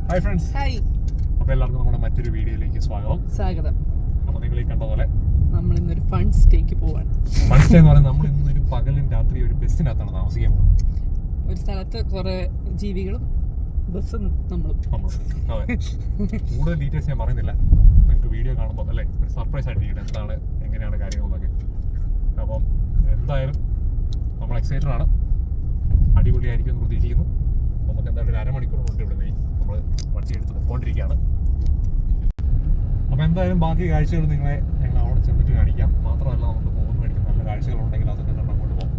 Hi friends. അപ്പോൾ എല്ലാവർക്കും നമ്മുടെ മറ്റൊരു വീഡിയോയിലേക്ക് സ്വാഗതം. അപ്പോൾ നിങ്ങൾ ഈ കണ്ട പോലെ നമ്മൾ ഇന്നൊരു ഫൺ സ്റ്റേക്ക് പോവാണ്. ഫൺ സ്റ്റേ എന്ന് പറഞ്ഞാൽ നമ്മൾ ഇന്നൊരു പകലും രാത്രി ഒരു ബസ്സിനകത്താണ് താമസിക്കാൻ പോകുന്നത്. ഒരു സ്ഥലത്ത് കുറേ ജീവികളും ബസ്സും നമ്മളും. അതെ, കൂടുതൽ ഡീറ്റെയിൽസ് ഞാൻ പറയുന്നില്ല. നിങ്ങൾക്ക് വീഡിയോ കാണുമ്പോൾ അല്ലേ ഒരു സർപ്രൈസ് ആയിട്ടിരിക്കട്ടെ എന്താണ് എങ്ങനെയാണ് കാര്യങ്ങളൊക്കെ. അപ്പം എന്തായാലും നമ്മൾ എക്സൈറ്റഡ് ആണ്. അടിപൊളിയായിരിക്കും എന്ന് പ്രതീക്ഷിക്കുന്നു. നമുക്ക് എന്തായാലും ഒരു അരമണിക്കൂർ കൊണ്ട് ഇവിടെ നമ്മൾ വണ്ടി എടുത്ത് പോയിക്കൊണ്ടിരിക്കുകയാണ്. അപ്പോൾ എന്തായാലും ബാക്കി കാഴ്ചകൾ ഞങ്ങൾ അവിടെ ചെന്നിട്ട് കാണിക്കാം. മാത്രമല്ല നമുക്ക് പോകുന്ന വഴിക്ക് നല്ല കാഴ്ചകളുണ്ടെങ്കിൽ അതൊക്കെ നമ്മൾ അങ്ങോട്ട് പോകും.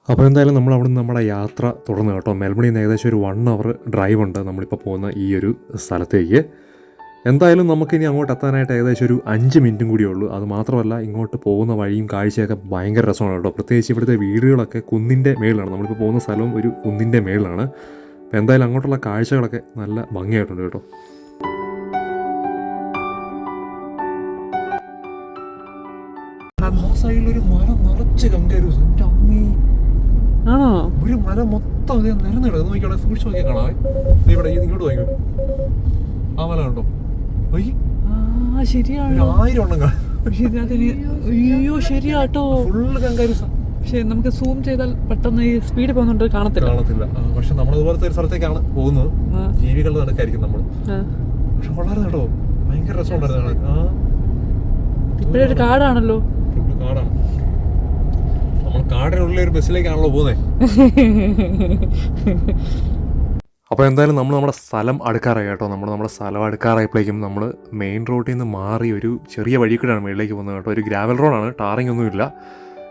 അപ്പോൾ എന്തായാലും നമ്മൾ അവിടെ നിന്ന് നമ്മുടെ യാത്ര തുടർന്ന് കേട്ടോ. മെൽബണിൽ നിന്ന് ഏകദേശം ഒരു 1 hour ഡ്രൈവ് ഉണ്ട് നമ്മളിപ്പോൾ പോകുന്ന ഈ ഒരു സ്ഥലത്തേക്ക്. എന്തായാലും നമുക്കിനി അങ്ങോട്ട് എത്താനായിട്ട് ഏകദേശം ഒരു 5 മിനിറ്റും കൂടിയേ ഉള്ളൂ. അത് മാത്രമല്ല ഇങ്ങോട്ട് പോകുന്ന വഴിയും കാഴ്ചയൊക്കെ ഭയങ്കര രസമാണ് കേട്ടോ. പ്രത്യേകിച്ച് ഇവിടുത്തെ വീടുകളൊക്കെ കുന്നിൻ്റെ മേളിലാണ്. നമ്മളിപ്പോൾ പോകുന്ന സ്ഥലവും ഒരു കുന്നിൻ്റെ മേളിലാണ്. അപ്പോൾ എന്തായാലും അങ്ങോട്ടുള്ള കാഴ്ചകളൊക്കെ നല്ല ഭംഗിയായിട്ടുണ്ട് കേട്ടോ. സൈഡിലൊരു മരം നിറച്ച് കങ്കാരൂസ്. ആണോ? ഒരു മരം മൊത്തം നിരന്നിട നോക്കിയാൽ സൂക്ഷിച്ച് നോക്കിയാൽ കാണാവേ. ഇവിടെ ഇങ്ങോട്ട് നോക്കി ആ മല കണ്ടോ? ശരിയാണ്, 1000 എണ്ണം കാണും. അയ്യോ ശരിയാട്ടോ, ഫുള്ള് കങ്കാരൂസാ. പക്ഷെ നമുക്ക് സൂം ചെയ്താൽ പെട്ടെന്ന് ഈ സ്പീഡ് പോകുന്നുണ്ട് കാണത്തില്ല. പക്ഷെ നമ്മളിതുപോലത്തെ ഒരു സ്ഥലത്തേക്കാണ് പോകുന്നത്. ജീവികളുടെ നടക്കായിരിക്കും നമ്മൾ. പക്ഷെ വളരെ കേട്ടോ ഭയങ്കര രസമുണ്ടായിരുന്നു. ഇപ്പോഴൊരു കാടാണല്ലോ. കാടാണ്. നമ്മൾ കാടിനുള്ളിൽ ഒരു ബസ്സിലേക്കാണല്ലോ പോകുന്നത്. അപ്പോൾ എന്തായാലും നമ്മൾ നമ്മുടെ സ്ഥലം അടുക്കാറായി കേട്ടോ. നമ്മുടെ സ്ഥലം അടുക്കാറായപ്പോഴേക്കും നമ്മൾ മെയിൻ റോഡിൽ നിന്ന് മാറി ഒരു ചെറിയ വഴി കൂടെയാണ് മുകളിലേക്ക് പോകുന്നത് കേട്ടോ. ഒരു ഗ്രാവൽ റോഡാണ്, ടാറിങ് ഒന്നുമില്ല.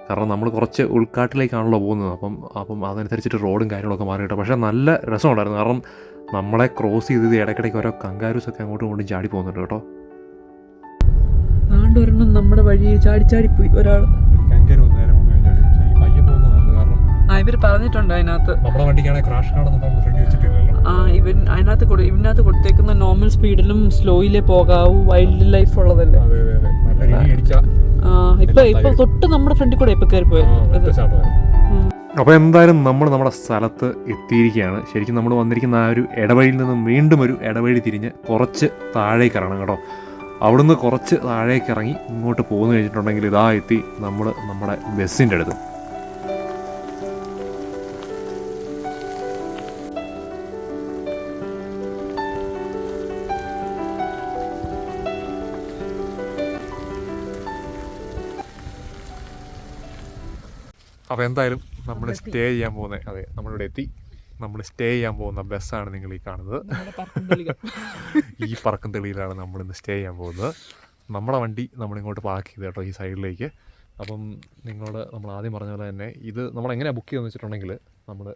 കാരണം നമ്മൾ കുറച്ച് ഉൾക്കാട്ടിലേക്കാണല്ലോ പോകുന്നത്. അപ്പം അതനുസരിച്ചിട്ട് റോഡും കാര്യങ്ങളൊക്കെ മാറി കേട്ടോ. പക്ഷേ നല്ല രസമുണ്ടായിരുന്നു. കാരണം നമ്മളെ ക്രോസ് ചെയ്ത് ഇടയ്ക്കിടയ്ക്ക് ഓരോ കങ്കാരൂസൊക്കെ അങ്ങോട്ടും ഇങ്ങോട്ടും ചാടി പോകുന്നുണ്ട് കേട്ടോ. ഒരെണ്ണം നമ്മുടെ വഴി ചാടിപ്പോയി ഒരാൾ. ഇവർ പറഞ്ഞിട്ടുണ്ട് അതിനകത്ത് നമ്മുടെ വണ്ടിക്കാണെങ്കിൽ ക്രാഷ് കാർഡൊന്നും ഫ്രണ്ട് വെച്ചിട്ടില്ലല്ലോ. ഇവനകത്ത് കൊടുത്തേക്കുന്ന നോർമൽ സ്പീഡിലും സ്ലോയിലേ പോകാവൂ. വൈൽഡ് ലൈഫ് ഉള്ളതല്ലേ. ഇപ്പൊ തൊട്ട് നമ്മുടെ ഫ്രണ്ടിൽ കൂടെ ഇപ്പൊ കയറി പോയത്. അപ്പോൾ എന്തായാലും നമ്മൾ നമ്മുടെ സ്ഥലത്ത് എത്തിയിരിക്കുകയാണ്. ശരിക്കും നമ്മൾ വന്നിരിക്കുന്ന ആ ഒരു ഇടവഴിയിൽ നിന്നും വീണ്ടും ഒരു ഇടവഴി തിരിഞ്ഞ് കുറച്ച് താഴേക്ക് ഇറങ്ങണം കേട്ടോ. അവിടുന്ന് കുറച്ച് താഴേക്ക് ഇറങ്ങി ഇങ്ങോട്ട് പോകുന്നു കഴിഞ്ഞിട്ടുണ്ടെങ്കിൽ ഇതാ എത്തി നമ്മൾ നമ്മുടെ ബസ്സിൻ്റെ അടുത്ത്. അപ്പോൾ എന്തായാലും നമ്മൾ സ്റ്റേ ചെയ്യാൻ പോകുന്നത്, അതെ നമ്മളിവിടെ എത്തി. നമ്മൾ സ്റ്റേ ചെയ്യാൻ പോകുന്ന ബസ്സാണ് നിങ്ങൾ ഈ കാണുന്നത്. ഈ പറക്കും തെളിയിലാണ് നമ്മളിന്ന് സ്റ്റേ ചെയ്യാൻ പോകുന്നത്. നമ്മുടെ വണ്ടി നമ്മളിങ്ങോട്ട് പാർക്ക് ചെയ്ത് കേട്ടോ ഈ സൈഡിലേക്ക്. അപ്പം നിങ്ങളോട് നമ്മൾ ആദ്യം പറഞ്ഞ പോലെ തന്നെ ഇത് നമ്മളെങ്ങനെയാണ് ബുക്ക് ചെയ്തെന്ന് വെച്ചിട്ടുണ്ടെങ്കിൽ നമ്മൾ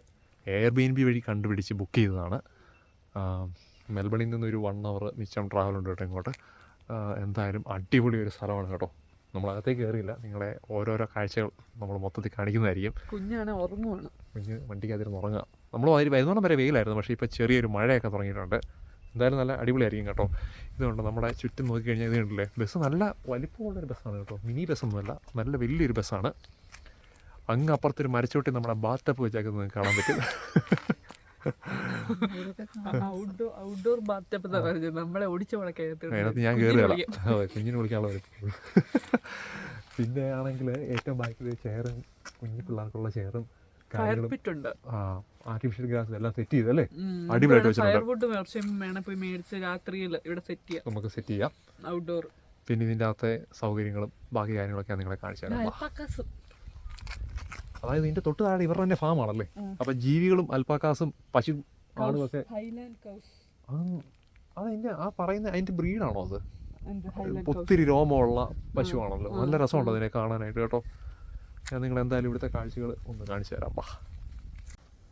എയർബിഎൻബി വഴി കണ്ടുപിടിച്ച് ബുക്ക് ചെയ്തതാണ്. മെൽബണിൽ നിന്നൊരു 1 hour മിച്ചം ട്രാവലുണ്ട് കേട്ടോ ഇങ്ങോട്ട്. എന്തായാലും അടിപൊളി ഒരു സ്ഥലമാണ് കേട്ടോ. നമ്മളകത്തേക്ക് കയറിയില്ല, നിങ്ങളെ ഓരോരോ കാഴ്ചകൾ നമ്മൾ മൊത്തത്തിൽ കാണിക്കുന്നതായിരിക്കും. കുഞ്ഞാണ് ഉറങ്ങുവാണ്. കുഞ്ഞ് വണ്ടിക്കകത്തിരുന്ന് ഉറങ്ങുക. നമ്മൾ അതിൽ വരുന്നോളം വരെ വെയിലായിരുന്നു, പക്ഷേ ഇപ്പോൾ ചെറിയൊരു മഴയൊക്കെ തുടങ്ങിയിട്ടുണ്ട്. എന്തായാലും നല്ല അടിപൊളിയായിരിക്കും കേട്ടോ. ഇതുകൊണ്ട് നമ്മുടെ ചുറ്റും നോക്കിക്കഴിഞ്ഞാൽ ഇത് കണ്ടില്ലേ, ബസ് നല്ല വലിപ്പമുള്ളൊരു ബസ്സാണ് കേട്ടോ. മിനി ബസ്സൊന്നുമല്ല, നല്ല വലിയൊരു ബസ്സാണ്. അങ്ങ് അപ്പുറത്തൊരു മരച്ചോട്ടി നമ്മുടെ ബാത്തപ്പ് വെച്ചേക്കുന്നത് കാണാൻ പറ്റും. ഔട്ട്ഡോർ ബാത്തപ്പ് നമ്മളെ അതിനകത്ത് ഞാൻ കയറുകയാണ്. അതെ, കുഞ്ഞിനെ വിളിക്കാനുള്ള വരും. പിന്നെ ആണെങ്കിൽ ഏറ്റവും ബാക്കിൽ ചെയറും കുഞ്ഞു പിള്ളേർക്കുള്ള ചെയറും ആർട്ടിഫിഷ്യൽ ഗ്രാസ് എല്ലാം സെറ്റ് ചെയ്തല്ലേ, അടിപൊളിയായിട്ട് വെച്ചിട്ടുണ്ട്. നമുക്ക് സെറ്റ് ചെയ്യാം ഔട്ട്ഡോർ. പിന്നെ ഇതിൻ്റെ അകത്തെ സൗകര്യങ്ങളും ബാക്കി കാര്യങ്ങളൊക്കെ നിങ്ങളെ കാണിച്ചു തരാം. അതായത് ഇതിൻ്റെ തൊട്ട് താഴെ ഇവരുടെ തന്നെ ഫാമാണല്ലേ. അപ്പം ജീവികളും അൽപ്പാക്കാസും പശു ആടുമൊക്കെ. അതിൻ്റെ ആ പറയുന്ന അതിൻ്റെ ബ്രീഡാണോ അത്? ഒത്തിരി രോമമുള്ള പശുവാണല്ലോ. നല്ല രസമുണ്ട് അതിനെ കാണാനായിട്ട് കേട്ടോ. ഞാൻ നിങ്ങൾ എന്തായാലും ഇവിടുത്തെ കാഴ്ചകൾ ഒന്ന് കാണിച്ചു തരാം.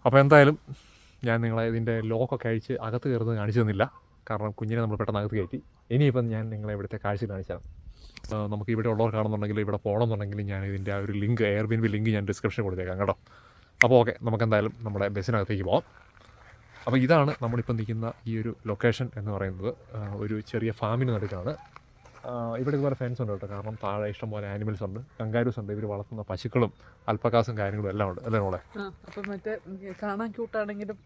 അപ്പോൾ എന്തായാലും ഞാൻ നിങ്ങളെ ഇതിൻ്റെ ലോക്കൊക്കെ അഴിച്ച് അകത്ത് കയറുന്നത് കാണിച്ചു തന്നില്ല. കാരണം കുഞ്ഞിനെ നമ്മൾ പെട്ടെന്ന് അകത്ത് കയറ്റി. ഇനിയിപ്പം ഞാൻ നിങ്ങളെ ഇവിടുത്തെ കാഴ്ച കാണിച്ചു തരാം. നമുക്ക് ഇവിടെ ഉള്ളവർക്കാണെന്നുണ്ടെങ്കിൽ ഇവിടെ പോകണമെന്നുണ്ടെങ്കിൽ ഞാൻ ഇതിൻ്റെ ആ ഒരു ലിങ്ക്, എയർബിഎൻബി ലിങ്ക് ഞാൻ ഡിസ്ക്രിപ്ഷനിൽ കൊടുത്തേക്കാം കേട്ടോ. അപ്പോൾ ഓക്കെ, നമുക്ക് എന്തായാലും നമ്മുടെ ബസ്സിനകത്തേക്ക് പോകാം. അപ്പോൾ ഇതാണ് നമ്മളിപ്പോൾ നിൽക്കുന്ന ഈ ഒരു ലൊക്കേഷൻ എന്ന് പറയുന്നത്. ഒരു ചെറിയ ഫാമിന് നടുക്കാണ്. ഇവിടെ ഇതുപോലെ ഫെൻസ് ഉണ്ട് കേട്ടോ. കാരണം താഴെ ഇഷ്ടംപോലെ ആനിമൽസ് ഉണ്ട്, കങ്കാരൂസ് ഉണ്ട്, ഇവർ വളർത്തുന്ന പശുക്കളും അൽപ്പക്കാസും കാര്യങ്ങളും എല്ലാം ഉണ്ട് അല്ലേ മോളെ. അപ്പം മറ്റേ കാണാൻ ക്യൂട്ടാണെങ്കിലും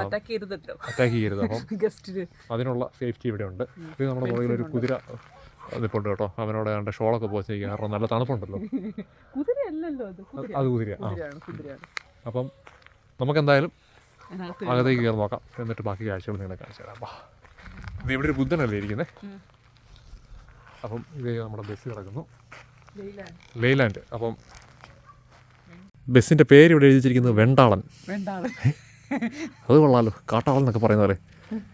അറ്റാക്ക് ചെയ്യരുത്. അപ്പം അതിനുള്ള സേഫ്റ്റി ഇവിടെ ഉണ്ട്. ഇത് നമ്മുടെ പുറകിൽ ഒരു കുതിര നിൽപ്പുണ്ട് കേട്ടോ. അവനോട് കണ്ട ഷോളൊക്കെ പോയി കാരണം നല്ല തണുപ്പുണ്ടല്ലോ. അത് കുതിരയാണ്. അപ്പം നമുക്കെന്തായാലും അകത്തേക്ക് കയറി നോക്കാം. എന്നിട്ട് ബാക്കി കാഴ്ചകൾ നിങ്ങളെ കാണിച്ചു തരാം. ഇത് ഇവിടെ ഒരു ബുദ്ധനല്ലേ ഇരിക്കുന്നത്. അപ്പം ഇത് നമ്മുടെ ബസ് കിടക്കുന്നു, ലെയ്ലാൻഡ്. അപ്പം ബസ്സിൻ്റെ പേര് ഇവിടെ എഴുതിച്ചിരിക്കുന്നത് വെണ്ടാളൻ. അത് കൊള്ളാമല്ലോ, കാട്ടാളൻ എന്നൊക്കെ പറയുന്ന പോലെ.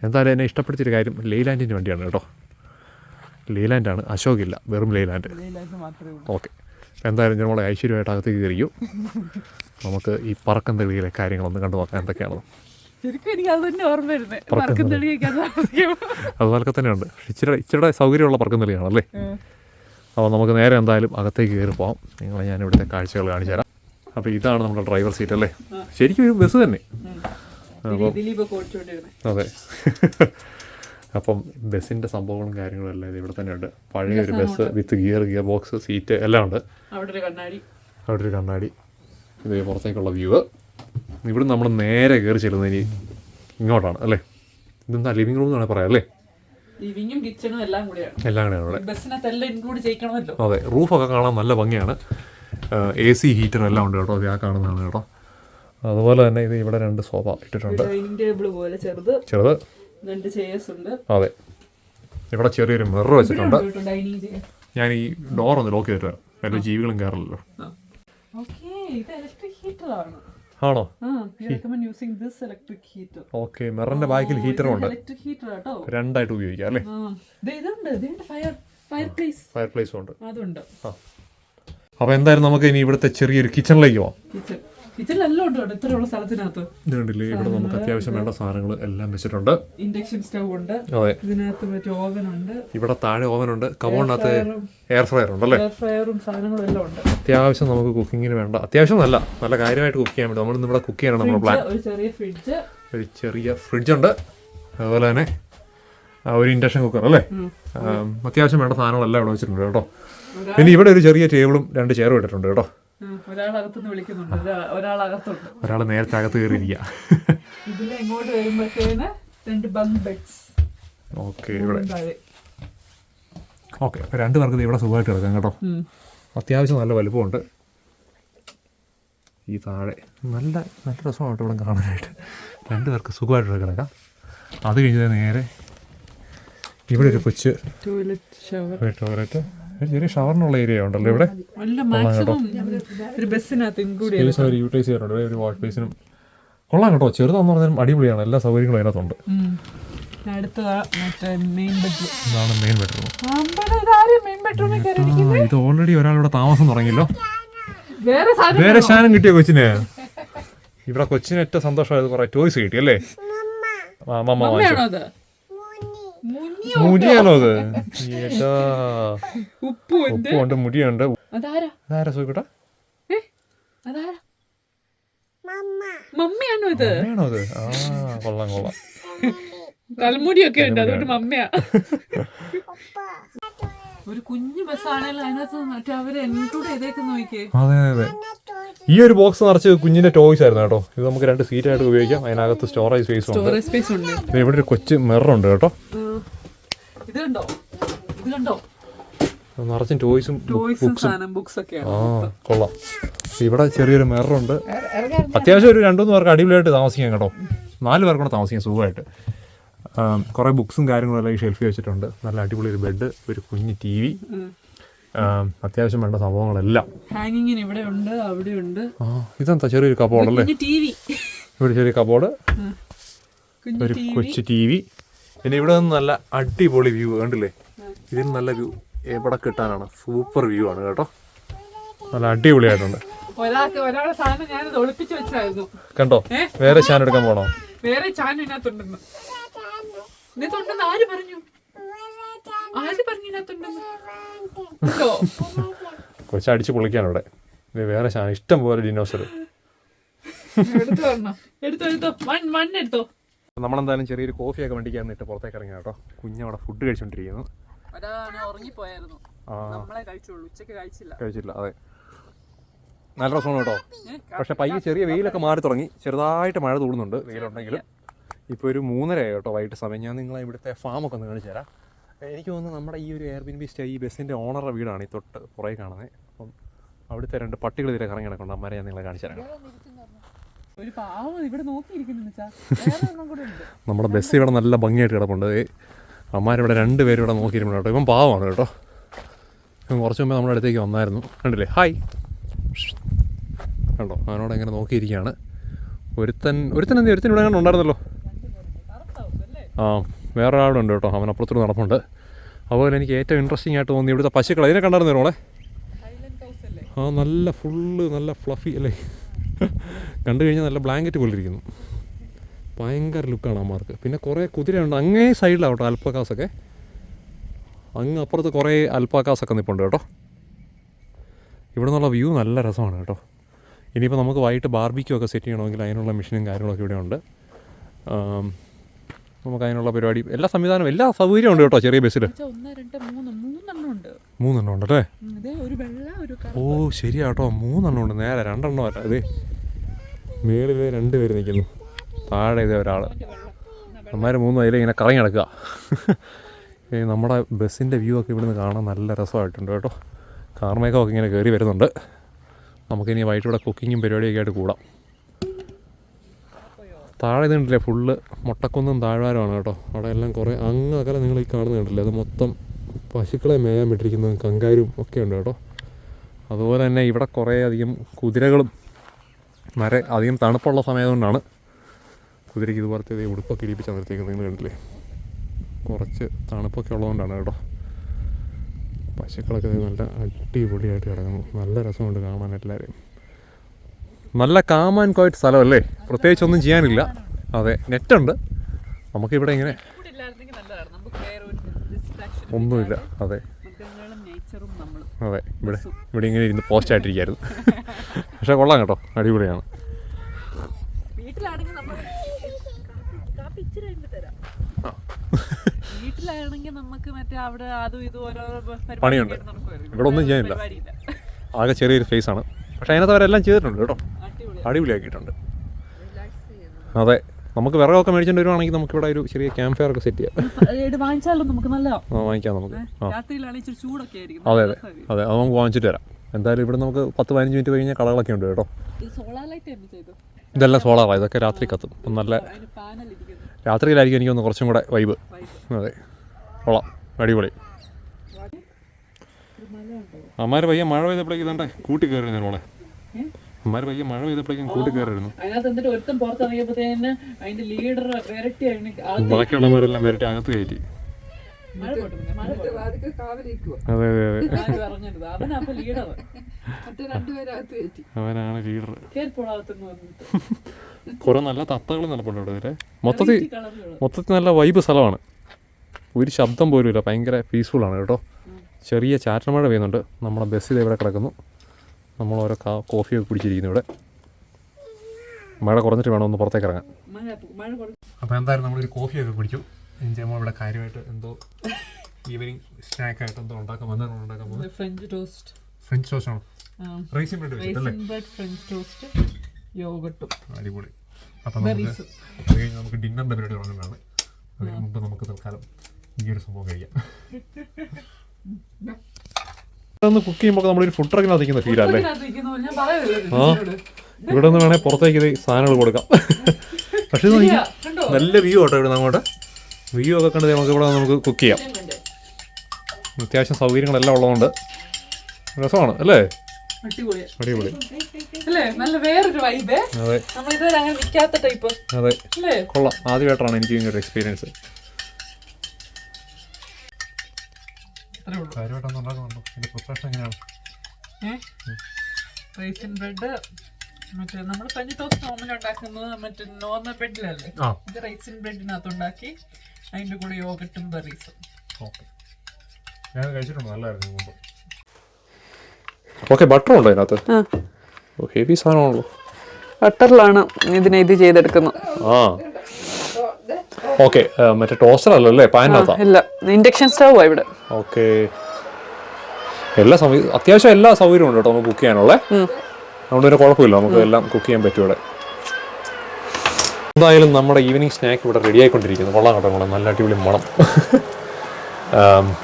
എന്തായാലും എന്നെ ഇഷ്ടപ്പെടുത്തിയൊരു കാര്യം ലെയ്ലാൻഡിൻ്റെ വണ്ടിയാണ് കേട്ടോ. ലെയ്ലാൻഡാണ്, അശോകില്ല, വെറും ലെയ്ലാൻഡ്. ഓക്കെ, എന്തായാലും നമ്മളെ ഐശ്വര്യമായിട്ട് അകത്തേക്ക് കയറിയും നമുക്ക് ഈ പറക്കം തെളിയിലെ കാര്യങ്ങളൊന്ന് കണ്ടു നോക്കാം എന്തൊക്കെയാണെന്ന്. അതുപോലൊക്കെ തന്നെയുണ്ട്. ഇച്ചിരി സൗകര്യമുള്ള പറക്കം തെളിയാണല്ലേ. അപ്പോൾ നമുക്ക് നേരെ എന്തായാലും അകത്തേക്ക് കയറി പോകാം. നിങ്ങളെ ഞാൻ ഇവിടുത്തെ കാഴ്ചകൾ കാണിച്ചു തരാം. അപ്പോൾ ഇതാണ് നമ്മുടെ ഡ്രൈവർ സീറ്റ് അല്ലേ. ശരിക്കും ഒരു ബസ് തന്നെ. അപ്പം അതെ. അപ്പം ബസ്സിൻ്റെ സംഭവങ്ങളും കാര്യങ്ങളും എല്ലാം ഇത് ഇവിടെ തന്നെയുണ്ട്. പഴയൊരു bus with gear box, seat എല്ലാം ഉണ്ട്. അവിടെ ഒരു കണ്ണാടി. ഇത് പുറത്തേക്കുള്ള വ്യൂ. ഇവിടെ നമ്മൾ നേരെ കയറി ചെല്ലുന്നത് ഇനി ഇങ്ങോട്ടാണ് അല്ലേ. ഇതെന്താ ലിവിംഗ് റൂം എന്നാണ് പറയാം അല്ലേ. എല്ലാം കൂടെയാണ് ഇവിടെ. അതെ, റൂഫൊക്കെ കാണാൻ നല്ല ഭംഗിയാണ്. AC ഹീറ്റർ എല്ലാം ഉണ്ട് കേട്ടോ. അത് ആ കാണുന്നതാണ് കേട്ടോ. അതുപോലെ തന്നെ ഇത് ഇവിടെ 2 സോഫ ഇട്ടിട്ടുണ്ട്, ചെറുത്. അതെ, ഇവിടെ ചെറിയൊരു മിറർ വെച്ചിട്ടുണ്ട്. ഞാൻ ഈ ഡോർ ഒന്ന് ലോക്ക് ചെയ്തിട്ട് വരാം, വല്ല ജീവികളും കയറില്ലല്ലോ. ആണോ? ഓക്കെ, മിററിന്റെ ബാക്കിൽ ഹീറ്ററും ഉണ്ട്. 2 ഉപയോഗിക്കാം അല്ലേ. ഫയർ പ്ലേസും ഉണ്ട്. അപ്പോൾ എന്തായാലും നമുക്ക് ഇനി ഇവിടുത്തെ ചെറിയൊരു കിച്ചണിലേക്ക് പോവാം. ഇതുണ്ടല്ലേ, ഇവിടെ നമുക്ക് അത്യാവശ്യം വേണ്ട സാധനങ്ങൾ എല്ലാം വെച്ചിട്ടുണ്ട്. ഇൻഡക്ഷൻ സ്റ്റൗ ഉണ്ട്. അതെ, ഇതിനകത്ത് മറ്റേ ഓവൻ ഉണ്ട്. ഇവിടെ താഴെ ഓവൻ ഉണ്ട്. കബോർഡിനകത്ത് എയർ ഫ്രയർ ഉണ്ടല്ലേ. അത്യാവശ്യം നമുക്ക് കുക്കിങ്ങിന് വേണ്ട, അത്യാവശ്യം നല്ല കാര്യമായിട്ട് കുക്ക് ചെയ്യാൻ വേണ്ടി നമ്മളിന്ന് ഇവിടെ കുക്ക് ചെയ്യാനാണ് നമ്മുടെ പ്ലാൻ. ഒരു ചെറിയ ഫ്രിഡ്ജ് ഉണ്ട്. അതുപോലെ തന്നെ ഒരു ഇൻഡക്ഷൻ കുക്കർ അല്ലേ. അത്യാവശ്യം വേണ്ട സാധനങ്ങളെല്ലാം ഇവിടെ വെച്ചിട്ടുണ്ട് കേട്ടോ. പിന്നെ ഇവിടെ ഒരു ചെറിയ ടേബിളും 2 ചെയറും ഇട്ടിട്ടുണ്ട് കേട്ടോ. ഒരാൾ നേരത്തെ അകത്ത് കയറിയിരിക്കുക. ഓക്കെ, ഇവിടെ ഓക്കെ. 2 പേർക്ക് ഇവിടെ സുഖമായിട്ട് കിടക്കാം കേട്ടോ. അത്യാവശ്യം നല്ല വലുപ്പമുണ്ട്. ഈ താഴെ നല്ല രസമാണ് കേട്ടോ ഇവിടെ കാണാനായിട്ട്. 2 പേർക്ക് സുഖമായിട്ട് കിടക്കാം. അത് കഴിഞ്ഞ് നേരെ ഇവിടെ ഒരു കൊച്ച് ടോയ്ലറ്റ്, ചെറിയ ഷവറിനുള്ള ഏരിയ ഉണ്ടല്ലോ ഇവിടെ. യൂട്ടിലൈസ് ചെയ്യാറുണ്ട്. ഒരു വാഷ് ബേസിനും കൊള്ളാം കേട്ടോ. ചെറുതാന്ന് പറഞ്ഞാലും അടിപൊളിയാണ്. എല്ലാ സൗകര്യങ്ങളും അതിനകത്തുണ്ട്. ഇതാണ് മെയിൻ ബെഡ്റൂം. ഇത് ഓൾറെഡി ഒരാളിവിടെ താമസം തുടങ്ങിയല്ലോ. വേറെ സാധനം കിട്ടിയോ കൊച്ചിന്? ഇവിടെ കൊച്ചിന് ഏറ്റവും സന്തോഷമായത് കുറെ ടോയ്സ് കിട്ടി അല്ലേ. മുടിയാണോ അത്? ഏട്ടാ, ഉപ്പുണ്ട്, മുടിയുണ്ട്. അതാരാ സൂക്കട്ടാ? മമ്മിയാണോ ഇത്? മമ്മിയാണോ അത്? ആ, കൊള്ളാം. തലമുടിയൊക്കെ ഉണ്ട്, അതുകൊണ്ട് മമ്മിയാ. ഒരു കുഞ്ഞു ബസ്സാണല്ലോ, അതിനകത്ത് മറ്റേ അവര് എൻക്ലൂഡ് ചെയ്തേക്ക് നോക്കിയേ. അതെ. ഈ ഒരു ബോക്സ് നിറച്ച് കുഞ്ഞിന്റെ ടോയ്സ് ആയിരുന്നു കേട്ടോ. ഇത് നമുക്ക് 2 സീറ്റായിട്ട് ഉപയോഗിക്കാം. അതിനകത്ത് സ്റ്റോറേജ് സ്പേസ് ഉണ്ട്. ഇവിടെ ഒരു കൊച്ചു മിററുണ്ട് കേട്ടോ. നിറച്ചും ടോയ്സും കൊള്ളാം. ഇവിടെ ചെറിയൊരു മിററുണ്ട്. അത്യാവശ്യം ഒരു 2-3 പേർക്ക് അടിപൊളിയായിട്ട് താമസിക്കാം കേട്ടോ. 4 പേർക്ക് കൂടെ താമസിക്കാം സുഖമായിട്ട്. കുറേ ബുക്സും കാര്യങ്ങളെല്ലാം ഈ ഷെൽഫിൽ വെച്ചിട്ടുണ്ട്. നല്ല അടിപൊളി ഒരു ബെഡ്, ഒരു കുഞ്ഞ് TV, അത്യാവശ്യം വേണ്ട സംഭവങ്ങളെല്ലാം. ഇവിടെ ഉണ്ട്, അവിടെ ഉണ്ട്. ഇതെന്താ ചെറിയൊരു കബോർഡ് അല്ലേ. ഇവിടെ ചെറിയ കബോർഡ്, ഒരു കൊച്ചു TV. പിന്നെ ഇവിടെ നിന്ന് നല്ല അടിപൊളി വ്യൂ കണ്ടില്ലേ. ഇതിന് നല്ല വ്യൂ എവിടെ കിട്ടാനാണ്. സൂപ്പർ വ്യൂ ആണ് കേട്ടോ. നല്ല അടിപൊളിയായിട്ടുണ്ട്. കണ്ടോ, വേറെ ചാൻ എടുക്കാൻ പോണോ? വേറെ ചാൻ ഇതിനകത്തുണ്ടെന്ന്. ആര് പറഞ്ഞു? കൊച്ചടിച്ച് പൊളിക്കാണ് ഇവിടെ. വേറെ ചാൻ ഇഷ്ടം പോലെ ഡിനോസർ. നമ്മളെന്തായാലും ചെറിയൊരു കോഫിയൊക്കെ വണ്ടിക്കാൻ നിന്നിട്ട് പുറത്തേക്ക് ഇറങ്ങി കേട്ടോ. കുഞ്ഞവിടെ ഫുഡ് കഴിച്ചോണ്ടിരിക്കുന്നു. കഴിച്ചില്ല. അതെ, നല്ല രസമാണ് കേട്ടോ. പക്ഷെ പയ്യെ ചെറിയ വെയിലൊക്കെ മാറി തുടങ്ങി. ചെറുതായിട്ട് മഴ തൂടുന്നുണ്ട് വെയിലുണ്ടെങ്കിലും. ഇപ്പോൾ ഒരു 3:30 കേട്ടോ വൈകിട്ട് സമയം. ഞാൻ നിങ്ങളെ ഇവിടുത്തെ ഫാമൊക്കെ ഒന്ന് കാണിച്ചു തരാം. എനിക്ക് തോന്നുന്നു നമ്മുടെ ഈ ഒരു എയർബിഎൻബി സ്റ്റേ ഈ ബസ്സിൻ്റെ ഓണറുടെ വീടാണ് ഈ തൊട്ട് പുറകെ കാണുന്നത്. അപ്പം അവിടുത്തെ 2 പട്ടികൾ ഇതിലെ കറങ്ങി കിടക്കുന്നുണ്ട്. അമ്മമാരെ ഞാൻ നിങ്ങളെ കാണിച്ചു തരാം. നമ്മുടെ ബസ് ഇവിടെ നല്ല ഭംഗിയായിട്ട് കിടപ്പുണ്ട്. അമ്മമാരിവിടെ 2 പേരും ഇവിടെ നോക്കിയിരുന്നു കേട്ടോ. ഇവൻ പാവമാണ് കേട്ടോ. ഇവൻ കുറച്ച് മുമ്പേ നമ്മുടെ അടുത്തേക്ക് വന്നായിരുന്നു. കണ്ടില്ലേ? ഹായ് കണ്ടോ, അവനോട് എങ്ങനെ നോക്കിയിരിക്കുകയാണ്. ഒരുത്തൻ ഇവിടെ അങ്ങനെ ഉണ്ടായിരുന്നല്ലോ. ആ വേറൊരാളുണ്ട് കേട്ടോ, അവൻ അപ്പുറത്തോട് നടപ്പുണ്ട്. അതുപോലെ എനിക്ക് ഏറ്റവും ഇൻട്രസ്റ്റിംഗ് ആയിട്ട് തോന്നി ഇവിടുത്തെ പശുക്കൾ. അതിനെ കണ്ടായിരുന്നു മോളെ? ആ നല്ല ഫുള്ള് നല്ല ഫ്ലഫി അല്ലേ, കണ്ടു കഴിഞ്ഞാൽ നല്ല ബ്ലാങ്കറ്റ് പോലെ ഇരിക്കുന്നു. ഭയങ്കര ലുക്കാണ് അമ്മമാർക്ക്. പിന്നെ കുറേ കുതിരയുണ്ട് അങ്ങേ സൈഡിലാണ് കേട്ടോ അൽപ്പാക്കാസൊക്കെ. അങ്ങ് അപ്പുറത്ത് കുറേ അൽപ്പാക്കാസൊക്കെ നിൽപ്പുണ്ട് കേട്ടോ. ഇവിടെ നിന്നുള്ള വ്യൂ നല്ല രസമാണ് കേട്ടോ. ഇനിയിപ്പോൾ നമുക്ക് വൈകിട്ട് ബാർബിക്യൂ ഒക്കെ സെറ്റ് ചെയ്യണമെങ്കിൽ അതിനുള്ള മെഷീനും കാര്യങ്ങളൊക്കെ ഇവിടെ ഉണ്ട്. നമുക്ക് അതിനുള്ള പരിപാടി എല്ലാ സംവിധാനവും എല്ലാ സൗകര്യവും ഉണ്ട് കേട്ടോ ചെറിയ ബസ്സിൽ. 3 ഉണ്ടല്ലേ? ഓ ശരിയാ കേട്ടോ, 3 ഉണ്ട്. നേരെ 2 അല്ല. അതെ മേളിൽ 2 പേര് നിൽക്കുന്നു, താഴെ ഇതേ ഒരാൾ. അമ്മമാർ 3 അതിൽ ഇങ്ങനെ കറങ്ങി നടക്കുക. നമ്മുടെ ബസ്സിൻ്റെ വ്യൂ ഒക്കെ ഇവിടുന്ന് കാണാൻ നല്ല രസമായിട്ടുണ്ട് കേട്ടോ. കാർമേഘമൊക്കെ ഇങ്ങനെ കയറി വരുന്നുണ്ട്. നമുക്കിനി വൈകിട്ട് ഇവിടെ കുക്കിങ്ങും പരിപാടിയൊക്കെ ആയിട്ട് കൂടാം. താഴെ ഇതുണ്ടല്ലേ ഫുള്ള് മുട്ടക്കുന്നും താഴ്വാരമാണ് കേട്ടോ. അവിടെ എല്ലാം കുറേ അങ്ങ് അകലെ നിങ്ങൾ ഈ കാണുന്നത് കണ്ടില്ലേ, അത് മൊത്തം പശുക്കളെ മേയാൻ വിട്ടിരിക്കുന്നതും കങ്കാരും ഒക്കെ ഉണ്ട് കേട്ടോ. അതുപോലെ തന്നെ ഇവിടെ കുറേ അധികം കുതിരകളും അധികം തണുപ്പുള്ള സമയത്തുകൊണ്ടാണ് കുതിരയ്ക്ക് ഇതുപോലത്തെ ഉടുപ്പൊക്കെ ഇടിപ്പിച്ചാൽ നിർത്തിയിരിക്കുന്നത്. നിങ്ങൾ കണ്ടില്ലേ, കുറച്ച് തണുപ്പൊക്കെ ഉള്ളതുകൊണ്ടാണ് കേട്ടോ. പശുക്കളൊക്കെ നല്ല അടിപൊളിയായിട്ട് കിടക്കുന്നു. നല്ല രസമുണ്ട് കാണാൻ എല്ലാവരെയും. നല്ല കാം ആൻഡ് ക്വയറ്റ് സ്ഥലമല്ലേ, പ്രത്യേകിച്ചൊന്നും ചെയ്യാനില്ല. അതെ, നെറ്റുണ്ട് നമുക്കിവിടെ ഇങ്ങനെ ഒന്നുമില്ല. അതെ അതെ, ഇവിടെ ഇങ്ങനെ ഇരുന്ന് പോസ്റ്റ് ആയിട്ടിരിക്കുകയായിരുന്നു. പക്ഷെ കൊള്ളാം കേട്ടോ, അടിപൊളിയാണ്. വീട്ടിലാണെങ്കിൽ നമുക്ക് മറ്റേ അവിടെ അതും ഇതും ഓരോ പണിയുണ്ട്. ഇവിടെ ഒന്നും ചെയ്യാനില്ല, ആകെ ചെറിയൊരു സ്പേസ് ആണ്. പക്ഷെ അതിനകത്ത് അവരെല്ലാം ചെയ്തിട്ടുണ്ട് കേട്ടോ, അടിപൊളിയാക്കിയിട്ടുണ്ട്. അതെ, നമുക്ക് വിറകൊക്കെ മേടിച്ചിട്ട് വരുവാണെങ്കിൽ നമുക്ക് ഇവിടെ ഒരു ചെറിയ ക്യാമ്പ് ഫയർ ഒക്കെ സെറ്റ് ചെയ്യാം. വാങ്ങിച്ചാലും നമുക്ക് നല്ല വാങ്ങിക്കാം നമുക്ക്. അതെ അതെ അതെ, അത് നമുക്ക് വാങ്ങിച്ചിട്ട് വരാം. എന്തായാലും ഇവിടെ നമുക്ക് 10-15 മിനിറ്റ് കഴിഞ്ഞാൽ കടകളൊക്കെ ഉണ്ട് കേട്ടോ. ഇതെല്ലാം സോളാറാണ്, ഇതൊക്കെ രാത്രി കത്തും. അപ്പം നല്ല രാത്രിയിലായിരിക്കും എനിക്കൊന്ന് കുറച്ചും കൂടെ വൈബ്. അതെ കൊള്ളാം, അടിപൊളി. അമ്മാര് പയ്യെ മഴ പെയ്തപ്പോഴേക്കും ഇതണ്ടേ കൂട്ടി കയറിയിരുന്നു മോളെ. അമ്മാര് പയ്യെ മഴ പെയ്തപ്പോഴേക്കും കൂട്ടി കയറിയിരുന്നു. ബാക്കിയുള്ളവരെല്ലാം വരട്ടി അകത്ത് കയറ്റി. അതെ അതെ അതെ, അവനാണ് ലീഡർ. കുറെ നല്ല തത്തകൾ നിലപ്പുണ്ട് ഇവിടെ. ഇതിലെ മൊത്തത്തിൽ നല്ല വൈബ് സ്ഥലമാണ്. ഒരു ശബ്ദം പോലും ഇല്ല, ഭയങ്കര പീസ്ഫുള്ളാണ് കേട്ടോ. ചെറിയ ചാറ്റൽ മഴ പെയ്യുന്നുണ്ട്. നമ്മുടെ ബസ്സിൽ ഇവിടെ കിടക്കുന്നു. നമ്മൾ ഓരോ കോഫിയൊക്കെ കുടിച്ചിരിക്കുന്നു ഇവിടെ. മഴ കുറഞ്ഞിട്ട് വേണം ഒന്ന് പുറത്തേക്ക് ഇറങ്ങാൻ. അപ്പോൾ എന്തായാലും നമ്മളൊരു കോഫിയൊക്കെ കുടിച്ചു. എൻജോയ് ഇവിടെ കാര്യമായിട്ട് എന്തോ ഈവനിങ് സ്നാക്കായിട്ട് എന്തോ ഉണ്ടാക്കാൻ പോകുന്നത്. ഫ്രഞ്ച് ടോസ്റ്റ് ആണോ? റൈസിൻ ബ്രെഡ് വെച്ചിട്ടല്ലേ? അടിപൊളി. അപ്പം നമുക്ക് ഡിന്നറിൻ്റെ പരിപാടി തുടങ്ങുന്നതാണ്. അതിന് മുമ്പ് നമുക്ക് തൽക്കാലം ഈ ഒരു സംഭവം കഴിക്കാം. കുക്ക് ചെയ്യുമ്പോൾ നമ്മളൊരു ഫുഡ് ട്രക്കിനകത്ത് നിൽക്കുന്ന ഫീലല്ലേ? ആ, ഇവിടെ നിന്ന് വേണേൽ പുറത്തേക്ക് ഇത് സാധനങ്ങൾ കൊടുക്കാം. പക്ഷേ നല്ല വ്യൂ കേട്ടോ ഇവിടെ. അങ്ങോട്ട് വ്യൂ ഒക്കെ കണ്ട് നമുക്ക് ഇവിടെ നമുക്ക് കുക്ക് ചെയ്യാം. അത്യാവശ്യം സൗകര്യങ്ങളെല്ലാം ഉള്ളതുകൊണ്ട് രസമാണ് അല്ലേ? അടിപൊളി. അതെ കൊള്ളാം, ആദ്യമായിട്ടാണ് എനിക്ക് ഇങ്ങനൊരു എക്സ്പീരിയൻസ്. കാര്യമായിട്ടൊന്നും ഉണ്ടാക്കുന്നുണ്ടോ? ഇതിന്റെ പ്രിപ്പറേഷൻ എങ്ങനെയാണ്? റൈസിൻ ബ്രെഡ് മറ്റേ നമ്മൾ ഫ്രഞ്ച് ടോസ്റ്റ് നോർമൽ ഉണ്ടാക്കുന്നത് മറ്റേ നോർമൽ ബ്രെഡിലല്ലേ, ഇത് റൈസിൻ ബ്രെഡിനകത്ത് ഉണ്ടാക്കി അതിന്റെ കൂടെ യോഗട്ടും ബെറീസും. ഓക്കെ, ഞാൻ കഴിച്ചിട്ടുണ്ട്, നല്ലതായിരുന്നു മുമ്പ്. ഓക്കെ, ബട്ടർ ഉണ്ടോ അതിനകത്ത്? ഹെവി സാധനമാണല്ലോ. ബട്ടറിലാണ് ഇത് ചെയ്തെടുക്കുന്നത്. ആ ഓക്കെ, മറ്റേ ടോസ്റ്റർ അല്ലല്ലേ, പാനിനകത്താ? ഇല്ല, ഇൻഡക്ഷൻ സ്റ്റവ് ആ ഇവിടെ. ഓക്കെ, അത്യാവശ്യം എല്ലാ സൗകര്യവും ഉണ്ട് കേട്ടോ നമുക്ക് കുക്ക് ചെയ്യാനുള്ളത്. അതുകൊണ്ട് പിന്നെ കുഴപ്പമില്ല, നമുക്ക് എല്ലാം കുക്ക് ചെയ്യാൻ പറ്റും ഇവിടെ. എന്തായാലും നമ്മുടെ ഈവനിങ് സ്നാക്ക് ഇവിടെ റെഡി ആയിക്കൊണ്ടിരിക്കുന്നു. കൊള്ളാം കേട്ടോ, കൊള്ളാം, നല്ല അടിപൊളി മണം.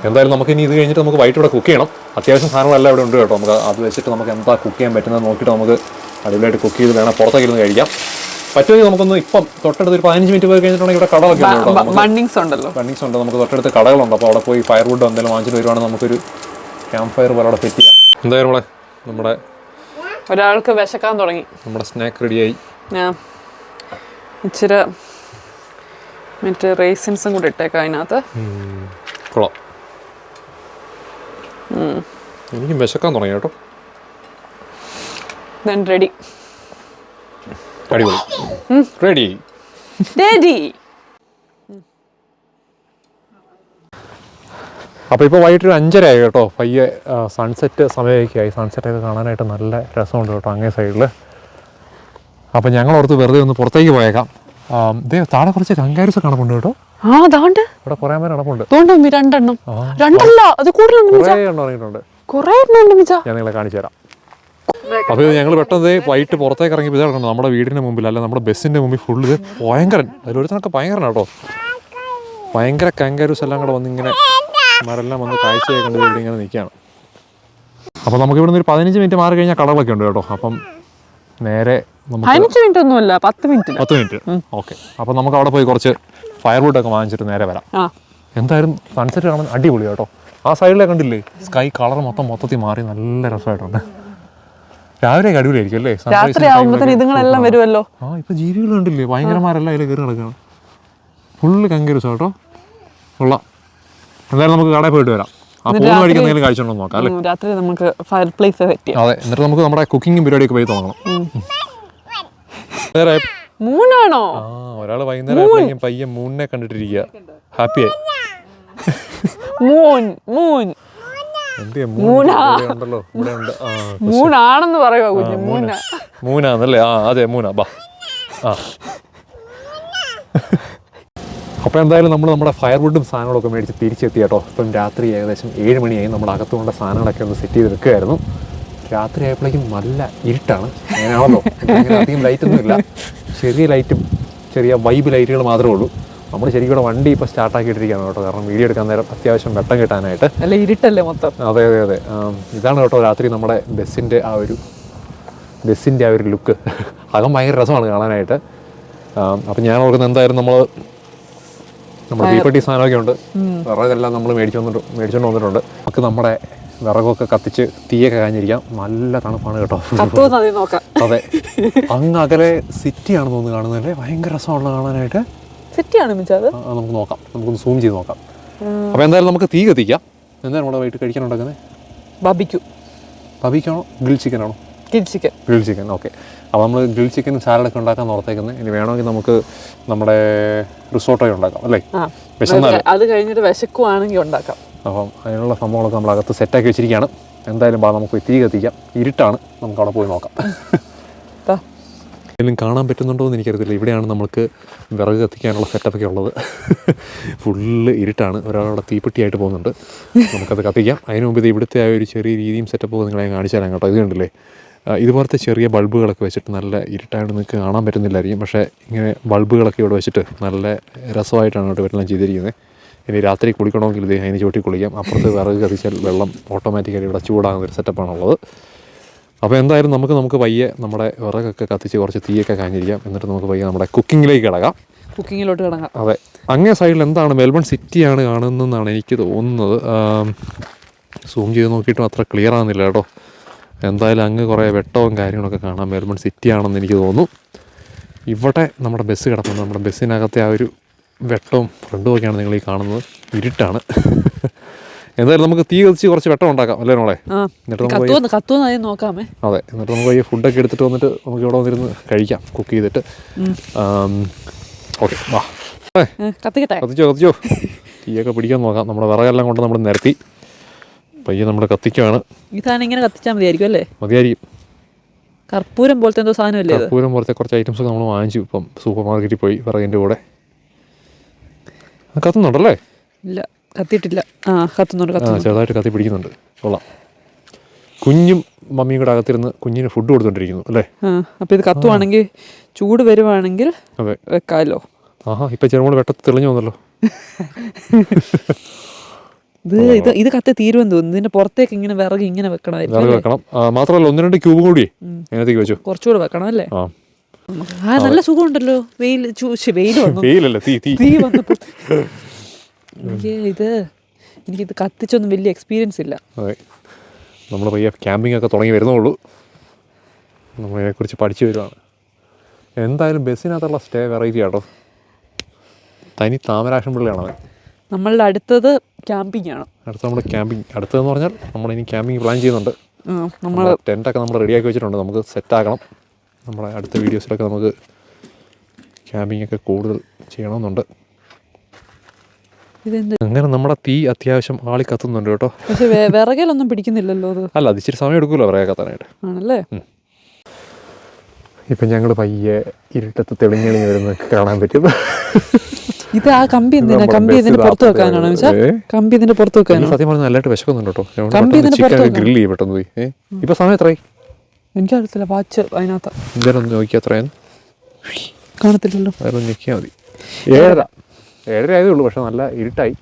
എന്തായാലും നമുക്ക് ഇനി ഇത് കഴിഞ്ഞിട്ട് നമുക്ക് വൈകിട്ട് ഇവിടെ കുക്ക് ചെയ്യണം. അത്യാവശ്യം സാധനങ്ങളെല്ലാം ഇവിടെ ഉണ്ട് കേട്ടോ. നമുക്ക് അത് വെച്ചിട്ട് നമുക്ക് എന്താ കുക്ക് ചെയ്യാൻ പറ്റുന്നത് നോക്കിയിട്ട് നമുക്ക് അടിപൊളിയായിട്ട് കുക്ക് ചെയ്ത് വേണം പുറത്തേക്ക് ഇരുന്ന് കഴിക്കാം. പറ്റുമെങ്കിൽ നമുക്കൊന്ന് ഇപ്പം തൊട്ടടുത്ത് ഒരു 15 മിനിറ്റ് പോയി കഴിഞ്ഞിട്ടുണ്ടെങ്കിൽ ഇവിടെ കടകളൊക്കെ ഉണ്ട്. ബണ്ണിങ്സ് ഉണ്ടല്ലോ, ബണ്ണിങ്സ് ഉണ്ട്. നമുക്ക് തൊട്ടടുത്ത് കടകളുണ്ട്. അപ്പോൾ അവിടെ പോയി ഫയർവുഡ് എന്തെങ്കിലും വാങ്ങിച്ചിട്ട് വരുവാണെങ്കിൽ നമുക്കൊരു ക്യാമ്പ് ഫയർ പോലെ അവിടെ സെറ്റ് ചെയ്യാം. എന്തായാലും നമ്മുടെ ഒരാൾക്ക് വിശക്കാൻ തുടങ്ങി. നമ്മുടെ സ്നാക്ക് റെഡിയായി. ഞാൻ ഇച്ചിരി മറ്റേ റേസിൻസും കൂടി ഇട്ടേക്കാം അതിനകത്ത്. കൊള്ളാം, എനിക്കും വിശക്കാൻ തുടങ്ങി കേട്ടോ. റെഡി, അടിപൊളി, റെഡി റെഡി. അപ്പോൾ ഇപ്പോൾ വൈകിട്ട് 5:30 ആയി കേട്ടോ. പയ്യെ സൺസെറ്റ് സമയമൊക്കെ ആയി. സൺസെറ്റൊക്കെ കാണാനായിട്ട് നല്ല രസമുണ്ട് കേട്ടോ അങ്ങേ സൈഡിൽ. അപ്പോൾ ഞങ്ങളോർത്ത് വെറുതെ ഒന്ന് പുറത്തേക്ക് പോയേക്കാം. ഇതേ താഴെ കുറച്ച് കങ്കാരൂസ് കാണുന്നുണ്ട് കേട്ടോ. ഇവിടെ കുറേ പേര് നടപ്പുണ്ട്. കുറേ ഇറങ്ങിയിട്ടുണ്ട്. ഞാൻ നിങ്ങളെ കാണിച്ചു തരാം. അപ്പോൾ ഇത് ഞങ്ങൾ പെട്ടെന്ന് വൈകിട്ട് പുറത്തേക്ക് ഇറങ്ങി ഇതാണ് നമ്മുടെ വീടിൻ്റെ മുമ്പിൽ, അല്ല നമ്മുടെ ബസ്സിൻ്റെ മുമ്പിൽ ഫുള്ള് ഇത് ഭയങ്കരൻ. അതിലൊരുത്തനൊക്കെ ഭയങ്കരനാണ് കേട്ടോ. ഭയങ്കര കങ്കാരൂസ് എല്ലാം കൂടെ വന്നിങ്ങനെ മരെല്ലാം വന്ന് കാഴ്ചയായി കണ്ട് ഇവിടെ ഇങ്ങനെ നിൽക്കുകയാണ്. അപ്പോൾ നമുക്ക് ഇവിടെ നിന്ന് ഒരു 15 മിനിറ്റ് മാറി കഴിഞ്ഞാൽ കടകളൊക്കെ ഉണ്ട് കേട്ടോ. അപ്പം നേരെ 15 മിനിറ്റ് ഒന്നുമല്ല, 10 മിനിറ്റ്. ഓക്കെ, അപ്പോൾ നമുക്ക് അവിടെ പോയി കുറച്ച് ഫയർവുഡൊക്കെ വാങ്ങിച്ചിട്ട് നേരെ വരാം. എന്തായാലും സൺസെറ്റ് കാണാൻ അടിപൊളി കേട്ടോ. ആ സൈഡിലെ കണ്ടില്ലേ, സ്കൈ കളർ മൊത്തത്തിൽ മാറി നല്ല രസമായിട്ടുണ്ട്. രാവിലെ അടിപൊളിയായിരിക്കും അല്ലേ? ഇതുങ്ങളെല്ലാം വരുമല്ലോ. ഇപ്പൊ ജീവികൾ കണ്ടില്ലേ, ഭയങ്കരമാരെല്ലാം അതിൽ കയറി നടക്കുകയാണ്. ഫുള്ള് കങ്കരൂസ് കേട്ടോ. കൊള്ളാം. എന്തായാലും നമുക്ക് കടയിൽ പോയിട്ട് വരാം. ആ പോകുന്ന വഴിക്ക് എന്തെങ്കിലും കാഴ്ച നോക്കാം അല്ലേ? രാത്രി നമുക്ക് ഫയർ പ്ലേസ് സെറ്റ് ചെയ്യാം. അതെ, എന്നിട്ട് നമുക്ക് നമ്മുടെ കുക്കിംഗ് പരിപാടിയൊക്കെ പോയി തുടങ്ങണം. മൂണാണോ? ഒരാള് വൈകുന്നേരം പയ്യെ മൂണിനെ കണ്ടിട്ടിരിക്കുക. ഹാപ്പിയായി. മൂണാണെന്ന് പറയുക കുഞ്ഞ്. മൂന്നാന്നല്ലേ? അതെ, മൂന്നാ. ബാ. അപ്പോൾ എന്തായാലും നമ്മൾ നമ്മുടെ ഫയർവുഡും സാധനങ്ങളൊക്കെ മേടിച്ച് തിരിച്ചെത്തി കേട്ടോ. ഇപ്പം രാത്രി ഏകദേശം 7 മണിയായി. നമ്മുടെ അകത്തുകൊണ്ട് സാധനങ്ങളൊക്കെ ഒന്ന് സെറ്റ് ചെയ്ത് വെക്കുമായിരുന്നു. രാത്രി ആയപ്പോഴേക്കും നല്ല ഇരുട്ടാണ്. അങ്ങനെയാണല്ലോ, അധികം ലൈറ്റൊന്നും ഇല്ല. ചെറിയ ലൈറ്റും ചെറിയ വൈബ് ലൈറ്റുകൾ മാത്രമേ ഉള്ളൂ. നമ്മൾ ശരിക്കും ഇവിടെ വണ്ടി ഇപ്പോൾ സ്റ്റാർട്ടാക്കിയിട്ടിരിക്കുകയാണ് കേട്ടോ. കാരണം വീഡിയോ എടുക്കാൻ നേരം അത്യാവശ്യം വെട്ടം കിട്ടാനായിട്ട്. അല്ല, ഇരുട്ടല്ലേ മൊത്തം. അതെ. ഇതാണ് കേട്ടോ രാത്രി നമ്മുടെ ബസ്സിൻ്റെ ആ ഒരു ലുക്ക്. അകം ഭയങ്കര രസമാണ് കാണാനായിട്ട്. അപ്പം ഞാൻ ഓർക്കുന്നത് എന്തായാലും നമ്മുടെ തീപ്പെട്ടി സാധനമൊക്കെ ഉണ്ട്. വിറകെല്ലാം നമ്മൾ മേടിച്ചോണ്ട് വന്നിട്ടുണ്ട്. നമുക്ക് നമ്മുടെ വിറകൊക്കെ കത്തിച്ച് തീയൊക്കെ കാഞ്ഞിരിക്കാം. നല്ല തണുപ്പാണ് കേട്ടോ. അതെ, അങ്ങ് അകലെ സിറ്റിയാണെന്ന് തോന്നുന്നു കാണുന്നതല്ലേ. ഭയങ്കര രസമുള്ള കാണാനായിട്ട്. സിറ്റിയാണ് നമുക്ക് നോക്കാം, നമുക്കൊന്ന് സൂം ചെയ്ത് നോക്കാം. അപ്പോൾ എന്തായാലും നമുക്ക് തീ കത്തിക്കാം. എന്തായാലും നമ്മുടെ വൈകിട്ട് കഴിക്കാനുണ്ടാക്കുന്നത് ബബിക്കാണോ ഗ്രിൽ ചിക്കനാണോ? Grill chicken. ഓക്കെ, അപ്പോൾ നമ്മൾ ഗ്രിൽ ചിക്കനും സാലഡൊക്കെ ഉണ്ടാക്കാൻ ഓർത്തേക്കുന്നത്. ഇനി വേണമെങ്കിൽ നമുക്ക് നമ്മുടെ റിസോർട്ടൊക്കെ ഉണ്ടാക്കാം അല്ലേ? അത് കഴിഞ്ഞിട്ട് വിശക്കുവാണെങ്കിൽ ഉണ്ടാക്കാം. അപ്പം അതിനുള്ള സംഭവങ്ങളൊക്കെ നമ്മൾ അകത്ത് സെറ്റാക്കി വെച്ചിരിക്കുകയാണ്. എന്തായാലും നമുക്ക് തീ കത്തിക്കാം. ഇരുട്ടാണ്, നമുക്ക് അവിടെ പോയി നോക്കാം. എന്തെങ്കിലും കാണാൻ പറ്റുന്നുണ്ടോ എന്ന് എനിക്കറിയത്തില്ല. ഇവിടെയാണ് നമുക്ക് വിറക് കത്തിക്കാനുള്ള സെറ്റപ്പൊക്കെ ഉള്ളത്. ഫുള്ള് ഇരുട്ടാണ്. ഒരാളവിടെ തീപ്പെട്ടിയായിട്ട് പോകുന്നുണ്ട്. നമുക്കത് കത്തിക്കാം. അതിന് മുമ്പ് ഇത് ഇവിടുത്തെ ആ ഒരു ചെറിയ രീതിയും സെറ്റപ്പൊക്കെ നിങ്ങളെ കാണിച്ചു തരാം കേട്ടോ. ഇത് കണ്ടില്ലേ, ഇതുപോലത്തെ ചെറിയ ബൾബുകളൊക്കെ വെച്ചിട്ട് നല്ല ഇരുട്ടായിട്ട് നിങ്ങൾക്ക് കാണാൻ പറ്റുന്നില്ലായിരിക്കും. പക്ഷേ ഇങ്ങനെ ബൾബുകളൊക്കെ ഇവിടെ വെച്ചിട്ട് നല്ല രസമായിട്ടാണ് കേട്ടോ ഇവരെല്ലാം ചെയ്തിരിക്കുന്നത്. ഇനി രാത്രി കുളിക്കണമെങ്കിൽ ഇത് അതിന് ചോട്ടി കുളിക്കാം. അപ്പുറത്ത് വിറക് കത്തിച്ചാൽ വെള്ളം ഓട്ടോമാറ്റിക്കലി ഇവിടെ ചൂടാകുന്നൊരു സെറ്റപ്പാണുള്ളത്. അപ്പോൾ എന്തായാലും നമുക്ക് പയ്യെ നമ്മുടെ വിറകൊക്കെ കത്തിച്ച് കുറച്ച് തീയൊക്കെ കാഞ്ഞിരിക്കാം. എന്നിട്ട് നമുക്ക് പയ്യെ നമ്മുടെ കുക്കിങ്ങിലോട്ട് കിടക്കാം. അതെ, അങ്ങേ സൈഡിൽ എന്താണ് മെൽബൺ സിറ്റിയാണ് കാണുന്നതെന്നാണ് എനിക്ക് തോന്നുന്നത്. സൂം ചെയ്ത് നോക്കിയിട്ടും അത്ര ക്ലിയർ ആകുന്നില്ല കേട്ടോ. എന്തായാലും അങ്ങ് കുറേ വെട്ടവും കാര്യങ്ങളൊക്കെ കാണാം. മെൽബൺ സിറ്റി ആണെന്ന് എനിക്ക് തോന്നുന്നു. ഇവിടെ നമ്മുടെ ബസ് കിടക്കുന്നത്. നമ്മുടെ ബസ്സിനകത്തെ ആ ഒരു വെട്ടവും ഫ്രണ്ടും ഒക്കെയാണ് നിങ്ങൾ ഈ കാണുന്നത്. ഇരുട്ടാണ്. എന്തായാലും നമുക്ക് തീ കത്തിച്ച് കുറച്ച് വെട്ടം ഉണ്ടാക്കാം അല്ലേ മോളെ? എന്നിട്ട് നോക്കാമേ. അതെ, എന്നിട്ട് നമുക്ക് ഈ ഫുഡൊക്കെ എടുത്തിട്ട് വന്നിട്ട് നമുക്ക് ഇവിടെ വന്നിരുന്ന് കഴിക്കാം കുക്ക് ചെയ്തിട്ട്. ഓക്കെ, വാ കത്തിച്ചോ. തീയൊക്കെ പിടിക്കാൻ നോക്കാം. നമ്മുടെ വിറകെല്ലാം കൊണ്ട് നമ്മൾ നിരത്തി പയ്യെ നമ്മൾ കത്തിക്കുകയാണ്. ഈ സാധനം ഇങ്ങനെ കത്തിച്ചാൽ മതിയായിരിക്കും അല്ലേ? മതിയായിരിക്കും. കർപ്പൂരം പോലത്തെ എന്തോ സാധനമല്ലേ? കർപ്പൂരം പോലത്തെ കുറച്ച് ഐറ്റംസ് ഒക്കെ നമ്മൾ വാങ്ങിച്ചു. ഇപ്പം സൂപ്പർ മാർക്കറ്റിൽ പോയി വിറകിൻ്റെ കൂടെ. കത്തുന്നുണ്ടല്ലേ? ഇല്ല, കത്തിയിട്ടില്ല. കത്തുന്നുണ്ട്. ചെറുതായിട്ട് കത്തി പിടിക്കുന്നുണ്ട്. കൊള്ളാം. കുഞ്ഞും മമ്മിയും കൂടെ അകത്തിരുന്ന് കുഞ്ഞിന് ഫുഡ് കൊടുത്തോണ്ടിരിക്കുന്നു അല്ലേ? അപ്പൊ ഇത് കത്തുവാണെങ്കിൽ ചൂട് വരുവാണെങ്കിൽ അതെ വെക്കാലോ. ആഹാ ഇപ്പൊ ചെറുമോള് വെട്ടത്ത് തെളിഞ്ഞു വന്നല്ലോ. ഇത് കത്തി തീരുമെന്ന് തോന്നുന്നു. ഇതിന്റെ പുറത്തേക്ക് ഇങ്ങനെ വിറക് ഇങ്ങനെ വെക്കണമായിരിക്കും. വിറക് വെക്കണം. മാത്രമല്ല 1-2 ക്യൂബ് കൂടി അതിനകത്തേക്ക് വെച്ചു. കുറച്ചുകൂടെ വെക്കണം അല്ലേ? നല്ല സുഖമുണ്ടല്ലോ. വെയിൽ വന്നു. വെയിലല്ല തീ വന്നപ്പോ എനിക്കിത് കത്തിച്ചൊന്നും വലിയ എക്സ്പീരിയൻസ് ഇല്ല. അതെ നമ്മൾ പയ്യെ ക്യാമ്പിംഗ് ഒക്കെ തുടങ്ങി വരുന്നുള്ളൂ. നമ്മളതിനെക്കുറിച്ച് പഠിച്ചു വരുവാണ്. എന്തായാലും ബസ്സിനകത്തുള്ള സ്റ്റേ വെറൈറ്റി ആട്ടോ. തനി താമരാക്ഷം പിള്ളയാണത്. നമ്മളുടെ അടുത്തത് ക്യാമ്പിംഗ് ആണ്. അടുത്ത നമ്മൾ ക്യാമ്പിംഗ് അടുത്തതെന്ന് പറഞ്ഞാൽ നമ്മളിനി ക്യാമ്പിംഗ് പ്ലാൻ ചെയ്യുന്നുണ്ട്. നമ്മൾ ടെൻറ്റൊക്കെ നമ്മൾ റെഡിയാക്കി വെച്ചിട്ടുണ്ട്. നമുക്ക് സെറ്റാക്കണം. നമ്മുടെ അടുത്ത വീഡിയോസിലൊക്കെ നമുക്ക് ക്യാമ്പിംഗ് ഒക്കെ കൂടുതൽ ചെയ്യണമെന്നുണ്ട്. അങ്ങനെ നമ്മുടെ തീ അത്യാവശ്യം ആളി കത്തുന്നുണ്ട് കേട്ടോ. പക്ഷെ വിറകിലൊന്നും പിടിക്കുന്നില്ലല്ലോ അത്. അല്ല അത് ഇച്ചിരി സമയം എടുക്കുമല്ലോ വിറക് കത്താനായിട്ട്. ആണല്ലേ? ഇപ്പം ഞങ്ങൾ പയ്യെ ഇരുട്ടത്ത് തെളിഞ്ഞെളിഞ്ഞ് വരുന്നതൊക്കെ കാണാൻ പറ്റും. ഇത് ആ കമ്പി ഇതിന്റെ പുറത്ത് വെക്കാനാണോ? കമ്പി ഇതിന്റെ പുറത്ത് വെക്കാനോ? സത്യം പറഞ്ഞാൽ നല്ലതായിട്ട് വിശക്കുന്നുണ്ട് കേട്ടോ. ചിക്കൻ ഗ്രില്ല് ചെയ്യും പെട്ടെന്ന് പോയി. ഇപ്പൊ സമയം എത്രയായി? എനിക്കറിയത്തില്ല. വാച്ച് അതിനകത്ത് എന്തായാലും ഒന്ന് നോക്കിയാൽ എത്രയാണ് കാണത്തില്ലല്ലോ. അതൊന്ന് നോക്കിയാൽ മതി. 7:30 ആയതേ ഉള്ളൂ. പക്ഷെ നല്ല ഇരുട്ടായി.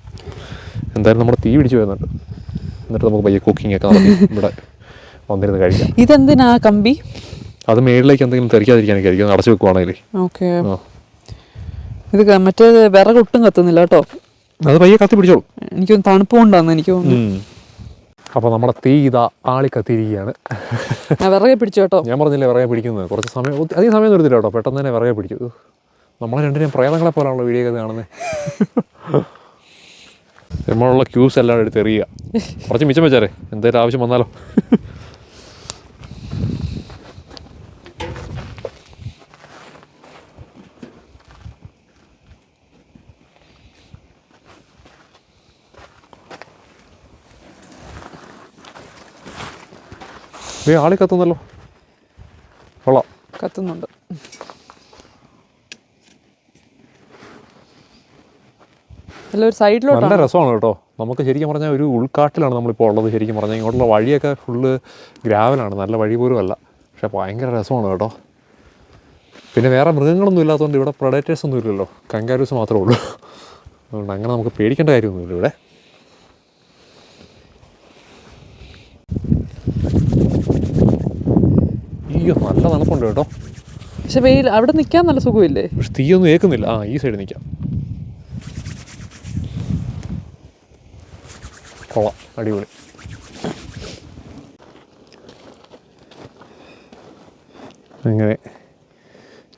എന്തായാലും നമ്മുടെ തീ പിടിച്ച് വരുന്നുണ്ട്. എന്നിട്ട് നമുക്ക് പയ്യെ കുക്കിംഗ് ഒക്കെ നടത്തി ഇവിടെ വന്നിരുന്ന് കഴിക്കാം. ഇതെന്തിനാ കമ്പി? അത് മേളിലേക്ക് എന്തെങ്കിലും തെറിക്കാതിരിക്കാനൊക്കെ ആയിരിക്കും അടച്ചു വെക്കുവാണെങ്കിൽ. ഓക്കെ. ഇത് മറ്റേ വിറക് ഒട്ടും കത്തുന്നില്ല കേട്ടോ. അത് പയ്യെ കത്തി പിടിച്ചോളൂ. എനിക്കൊന്ന് തണുപ്പ് കൊണ്ടാന്ന് എനിക്ക് തോന്നുന്നു. അപ്പോൾ നമ്മുടെ തീ ഇതാ ആളി കത്തിയിരിക്കുകയാണ്. വിറകെ പിടിച്ചു കേട്ടോ. ഞാൻ പറഞ്ഞില്ലേ വിറകെ പിടിക്കുന്നത്. കുറച്ച് സമയം അധികം സമയം എടുത്തില്ല കേട്ടോ. പെട്ടെന്ന് തന്നെ വിറകെ പിടിച്ചു. നമ്മളെ രണ്ടിനെയും പ്രേതങ്ങളെ പോലാണല്ലോ വീഡിയോ ഒക്കെ കാണുന്നത്. നമ്മളുള്ള ക്യൂസ് എല്ലാം എടുത്ത് എറിയുക. കുറച്ച് മിച്ചം വെച്ചാലേ എന്തായാലും ആവശ്യം വന്നാലോ. ആളി കത്തുന്നല്ലോ. കൊള്ളാം. കത്തുന്നുണ്ട്. നല്ല രസമാണ് കേട്ടോ. നമുക്ക് ശരിക്കും പറഞ്ഞാൽ ഒരു ഉൾക്കാട്ടിലാണ് നമ്മളിപ്പോൾ ഉള്ളത്. ശരിക്കും പറഞ്ഞാൽ ഇങ്ങോട്ടുള്ള വഴിയൊക്കെ ഫുള്ള് ഗ്രാവലാണ്. നല്ല വഴി പോലും അല്ല. പക്ഷെ ഭയങ്കര രസമാണ് കേട്ടോ. പിന്നെ വേറെ മൃഗങ്ങളൊന്നും ഇല്ലാത്തതുകൊണ്ട് ഇവിടെ പ്രഡേറ്റേഴ്സ് ഒന്നും ഇല്ലല്ലോ. കങ്കാരൂസ് മാത്രമേ ഉള്ളൂ. അതുകൊണ്ട് അങ്ങനെ നമുക്ക് പേടിക്കേണ്ട കാര്യമൊന്നുമില്ല ഇവിടെ. അയ്യോ നല്ല തണുപ്പുണ്ട് കേട്ടോ. പക്ഷെ വെയിൽ അവിടെ നിൽക്കാൻ നല്ല സുഖമില്ലേ? പക്ഷെ തീയൊന്നും ഏൽക്കുന്നില്ല. ഈ സൈഡ് നിൽക്കാം. കൊള്ളാം. അടിപൊളി. അങ്ങനെ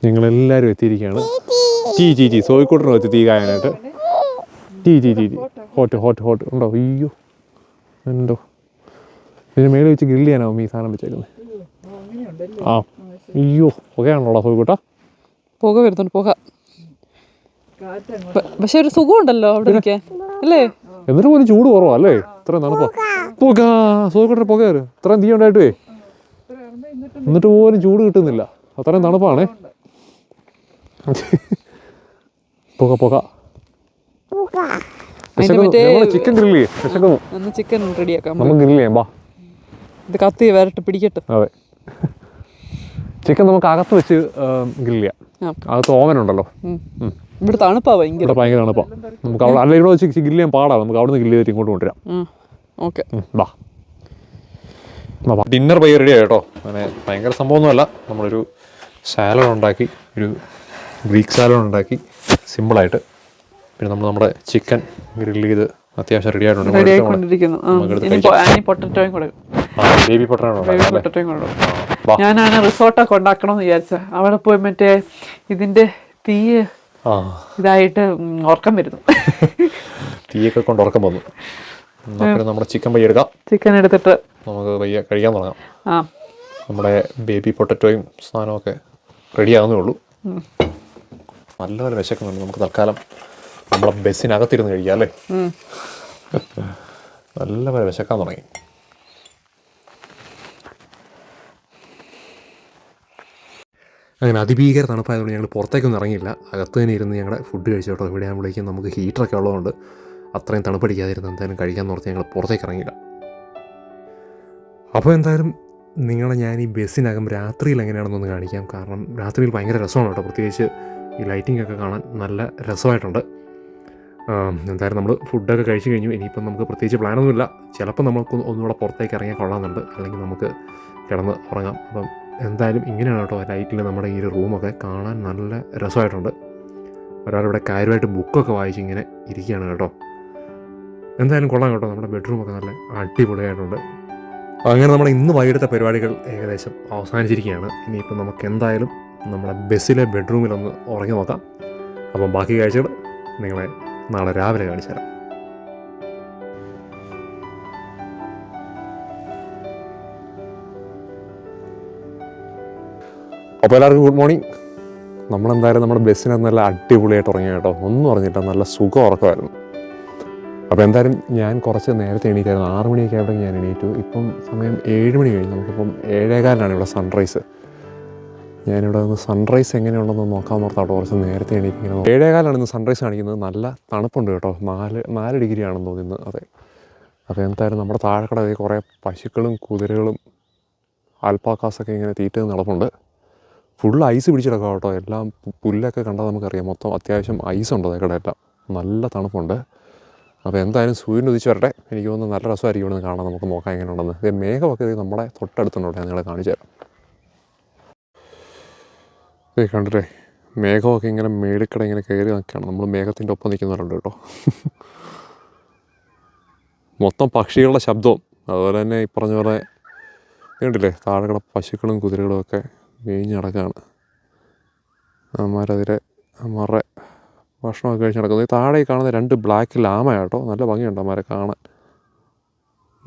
ഞങ്ങളെല്ലാവരും എത്തിയിരിക്കുകയാണ്. സോയിക്കോട്ടിനും എത്തി തീ കായാനായിട്ട്. ഹോട്ട് ഉണ്ടോ? അയ്യോ ഉണ്ടോ? ഇതിന് മേലെ വെച്ച് ഗ്രില്ല് ചെയ്യാനാവും ഈ സാധനം വെച്ചേക്കുന്നത്. അയ്യോ പുകയാണല്ലോ സോയിക്കോട്ട. പുക വരുന്നുണ്ട്. പുക പക്ഷെ ഒരു സുഖമുണ്ടല്ലോ അവിടെ നിൽക്കാൻ അല്ലേ? എന്നിട്ട് പോലും ചൂട് കുറവാ അല്ലേ? ഇത്രയും തണുപ്പാ. പുക സോയിക്കോട്ടെ പുക വരും. ഇത്രയും തീ ഉണ്ടായിട്ടേ എന്നിട്ട് പോലും ചൂട് കിട്ടുന്നില്ല. അത്രയും തണുപ്പാണേ. പുക ചിക്കൻ ഗ്രില്ല് ചെയ്യാം. ചിക്കൻ റെഡിയാക്കാം. നമുക്ക് ഗ്രില്ല് ചെയ്യാം. ബാ ഇത് കത്തി വരട്ട് പിടിക്കട്ടെ. അതെ ചിക്കൻ നമുക്ക് അകത്ത് വെച്ച് ഗ്രില്ല് ചെയ്യാം. അകത്ത് ഓവൻ ഉണ്ടല്ലോ. ഇവിടെ തണുപ്പാ ഭയങ്കര തണുപ്പാ. നമുക്ക് അവിടെ അല്ല ഇവിടെ വെച്ച് ഗ്രില്ല് ചെയ്യാൻ പാടാ. നമുക്ക് അവിടെ നിന്ന് ഗ്രില്ല് ചെയ്തിട്ട് ഇങ്ങോട്ട് കൊണ്ടുവരാം. ഓക്കെ ബാ. ഡിന്നർ പയ്യ റെഡി ആയി കേട്ടോ. അങ്ങനെ ഭയങ്കര സംഭവമൊന്നുമല്ല. നമ്മളൊരു സാലഡ് ഉണ്ടാക്കി, ഒരു ഗ്രീക്ക് സാലഡ് ഉണ്ടാക്കി സിമ്പിളായിട്ട്. പിന്നെ നമ്മൾ നമ്മുടെ ചിക്കൻ ഗ്രില്ല് ചെയ്ത് അത്യാവശ്യം റെഡി ആയിട്ടുണ്ട്. Baby potato. ഞാനാണ് റിസോർട്ടൊക്കെ ഉണ്ടാക്കണമെന്ന് വിചാരിച്ച. അവിടെ പോയി മറ്റേ ഇതിന്റെ തീ ഇതായിട്ട് ഉറക്കം വരുന്നു. തീയൊക്കെ കൊണ്ട് ഉറക്കം വന്നു. നമ്മുടെ ചിക്കൻ പയ്യ എടുക്കാം. ചിക്കൻ എടുത്തിട്ട് നമുക്ക് പയ്യ കഴിക്കാൻ തുടങ്ങാം. നമ്മുടെ ബേബി പൊട്ടറ്റോയും സാധനമൊക്കെ റെഡി ആവുന്നേ ഉള്ളൂ. നല്ലപോലെ വിശക്കുന്നുണ്ട്. നമുക്ക് തൽക്കാലം നമ്മളെ ബസ്സിനകത്തിരുന്ന് കഴിക്കാം അല്ലേ? നല്ലപോലെ വിശക്കാൻ തുടങ്ങി. അങ്ങനെ അതിഭീകര തണുപ്പായതുകൊണ്ട് ഞങ്ങൾ പുറത്തേക്കൊന്നും ഇറങ്ങിയില്ല. അകത്ത് തന്നെ ഇരുന്ന് ഞങ്ങളുടെ ഫുഡ് കഴിച്ചു കേട്ടോ. ഇവിടെ ആകുമ്പോഴേക്കും നമുക്ക് ഹീറ്ററൊക്കെ ഉള്ളതുകൊണ്ട് അത്രയും തണുപ്പടിക്കാതിരുന്ന് എന്തായാലും കഴിക്കാൻ ഓർത്ത് ഞങ്ങൾ പുറത്തേക്ക് ഇറങ്ങിയില്ല. അപ്പോൾ എന്തായാലും നിങ്ങളെ ഞാൻ ഈ ബസ്സിനകം രാത്രിയിൽ എങ്ങനെയാണെന്നൊന്ന് കാണിക്കാം. കാരണം രാത്രിയിൽ ഭയങ്കര രസമാണ് കേട്ടോ, പ്രത്യേകിച്ച് ഈ ലൈറ്റിംഗ് ഒക്കെ കാണാൻ നല്ല രസമായിട്ടുണ്ട്. എന്തായാലും നമ്മൾ ഫുഡൊക്കെ കഴിച്ച് കഴിഞ്ഞു. ഇനിയിപ്പം നമുക്ക് പ്രത്യേകിച്ച് പ്ലാനൊന്നുമില്ല. ചിലപ്പോൾ നമുക്ക് ഒന്നുകൂടെ പുറത്തേക്ക് ഇറങ്ങിയാൽ കൊള്ളാമെന്നുണ്ട്, അല്ലെങ്കിൽ നമുക്ക് കിടന്ന് ഉറങ്ങാം. അപ്പം എന്തായാലും ഇങ്ങനെയാണ് കേട്ടോ ലൈറ്റിൽ നമ്മുടെ ഈ ഒരു റൂമൊക്കെ കാണാൻ നല്ല രസമായിട്ടുണ്ട്. ഒരാളിവിടെ കാര്യമായിട്ട് ബുക്കൊക്കെ വായിച്ച് ഇങ്ങനെ ഇരിക്കുകയാണ് കേട്ടോ. എന്തായാലും കൊള്ളാം കേട്ടോ, നമ്മുടെ ബെഡ്റൂമൊക്കെ നല്ല അടിപൊളിയായിട്ടുണ്ട്. അങ്ങനെ നമ്മുടെ ഇന്ന് വൈകിട്ടത്തെ പരിപാടികൾ ഏകദേശം അവസാനിച്ചിരിക്കുകയാണ്. ഇനിയിപ്പോൾ നമുക്ക് എന്തായാലും നമ്മുടെ ബസ്സിലെ ബെഡ്റൂമിലൊന്ന് ഉറങ്ങി നോക്കാം. അപ്പം ബാക്കി കാഴ്ചകൾ നിങ്ങളെ നാളെ രാവിലെ കാണിച്ചു തരാം. അപ്പോൾ എല്ലാവർക്കും ഗുഡ് മോർണിംഗ്. നമ്മളെന്തായാലും നമ്മുടെ ബസ്സിനകത്ത് നല്ല അടിപൊളിയായിട്ട് ഉറങ്ങി കേട്ടോ. ഒന്നും ഉറങ്ങിയില്ല, നല്ല സുഖം ഉറക്കമായിരുന്നു. അപ്പോൾ എന്തായാലും ഞാൻ കുറച്ച് നേരത്തെ എണീറ്റായിരുന്നു. 6 മണിയൊക്കെ ആയപ്പോഴേക്കും ഞാൻ എണീറ്റു. ഇപ്പം സമയം 7 മണി കഴിഞ്ഞു. നമുക്കിപ്പം 7:15 ഇവിടെ സൺറൈസ്. ഞാനിവിടെ നിന്ന് സൺറൈസ് എങ്ങനെയുണ്ടെന്ന് നോക്കാൻ ഓർത്താട്ടോ കുറച്ച് നേരത്തെ എണീറ്റിങ്ങനെ. 7:15 ഇന്ന് സൺറൈസ് കാണിക്കുന്നത്. നല്ല തണുപ്പുണ്ട് കേട്ടോ. 4 ഡിഗ്രി ആണെന്ന് തോന്നുന്നു. അതെ. അപ്പോൾ എന്തായാലും നമ്മുടെ താഴെക്കട കുറേ പശുക്കളും കുതിരകളും ആൽപ്പാക്കാസൊക്കെ ഇങ്ങനെ തീറ്റ നടപ്പുണ്ട്. ഫുൾ ഐസ് പിടിച്ചെടുക്കാം കേട്ടോ. എല്ലാം പുല്ലൊക്കെ കണ്ടാൽ നമുക്കറിയാം. മൊത്തം അത്യാവശ്യം ഐസുണ്ട് അതേക്കടെ എല്ലാം. നല്ല തണുപ്പുണ്ട്. അപ്പോൾ എന്തായാലും സൂര്യൻ ഉദിച്ച് വരട്ടെ. എനിക്ക് തോന്നുന്നു നല്ല രസമായിരിക്കും ഇവിടെ നിന്ന് കാണാൻ. നമുക്ക് നോക്കാം എങ്ങനെയുണ്ടെന്ന്. ഇത് മേഘമൊക്കെ ഇത് നമ്മുടെ തൊട്ടടുത്തുണ്ടോ, ഞാൻ നിങ്ങളെ കാണിച്ചു തരാം. ഇത് കണ്ടില്ലേ, മേഘമൊക്കെ ഇങ്ങനെ മേളിക്കട ഇങ്ങനെ കയറി നിൽക്കുകയാണ്. നമ്മൾ മേഘത്തിൻ്റെ ഒപ്പം നിൽക്കുന്നവരുണ്ട് കേട്ടോ. മൊത്തം പക്ഷികളുടെ ശബ്ദവും അതുപോലെ തന്നെ ഈ പറഞ്ഞ പോലെ കണ്ടില്ലേ, താഴെക്കട പശുക്കളും കുതിരകളും ഒക്കെ മേഞ്ഞ് നടക്കുകയാണ്. അമ്മമാരതിരെ അമ്മമാരുടെ ഭക്ഷണമൊക്കെ കഴിച്ച് നടക്കുന്നത്. ഈ താഴെ കാണുന്ന 2 ബ്ലാക്ക് ലാമ കേട്ടോ. നല്ല ഭംഗിയുണ്ട് അമ്മമാരെ കാണാൻ.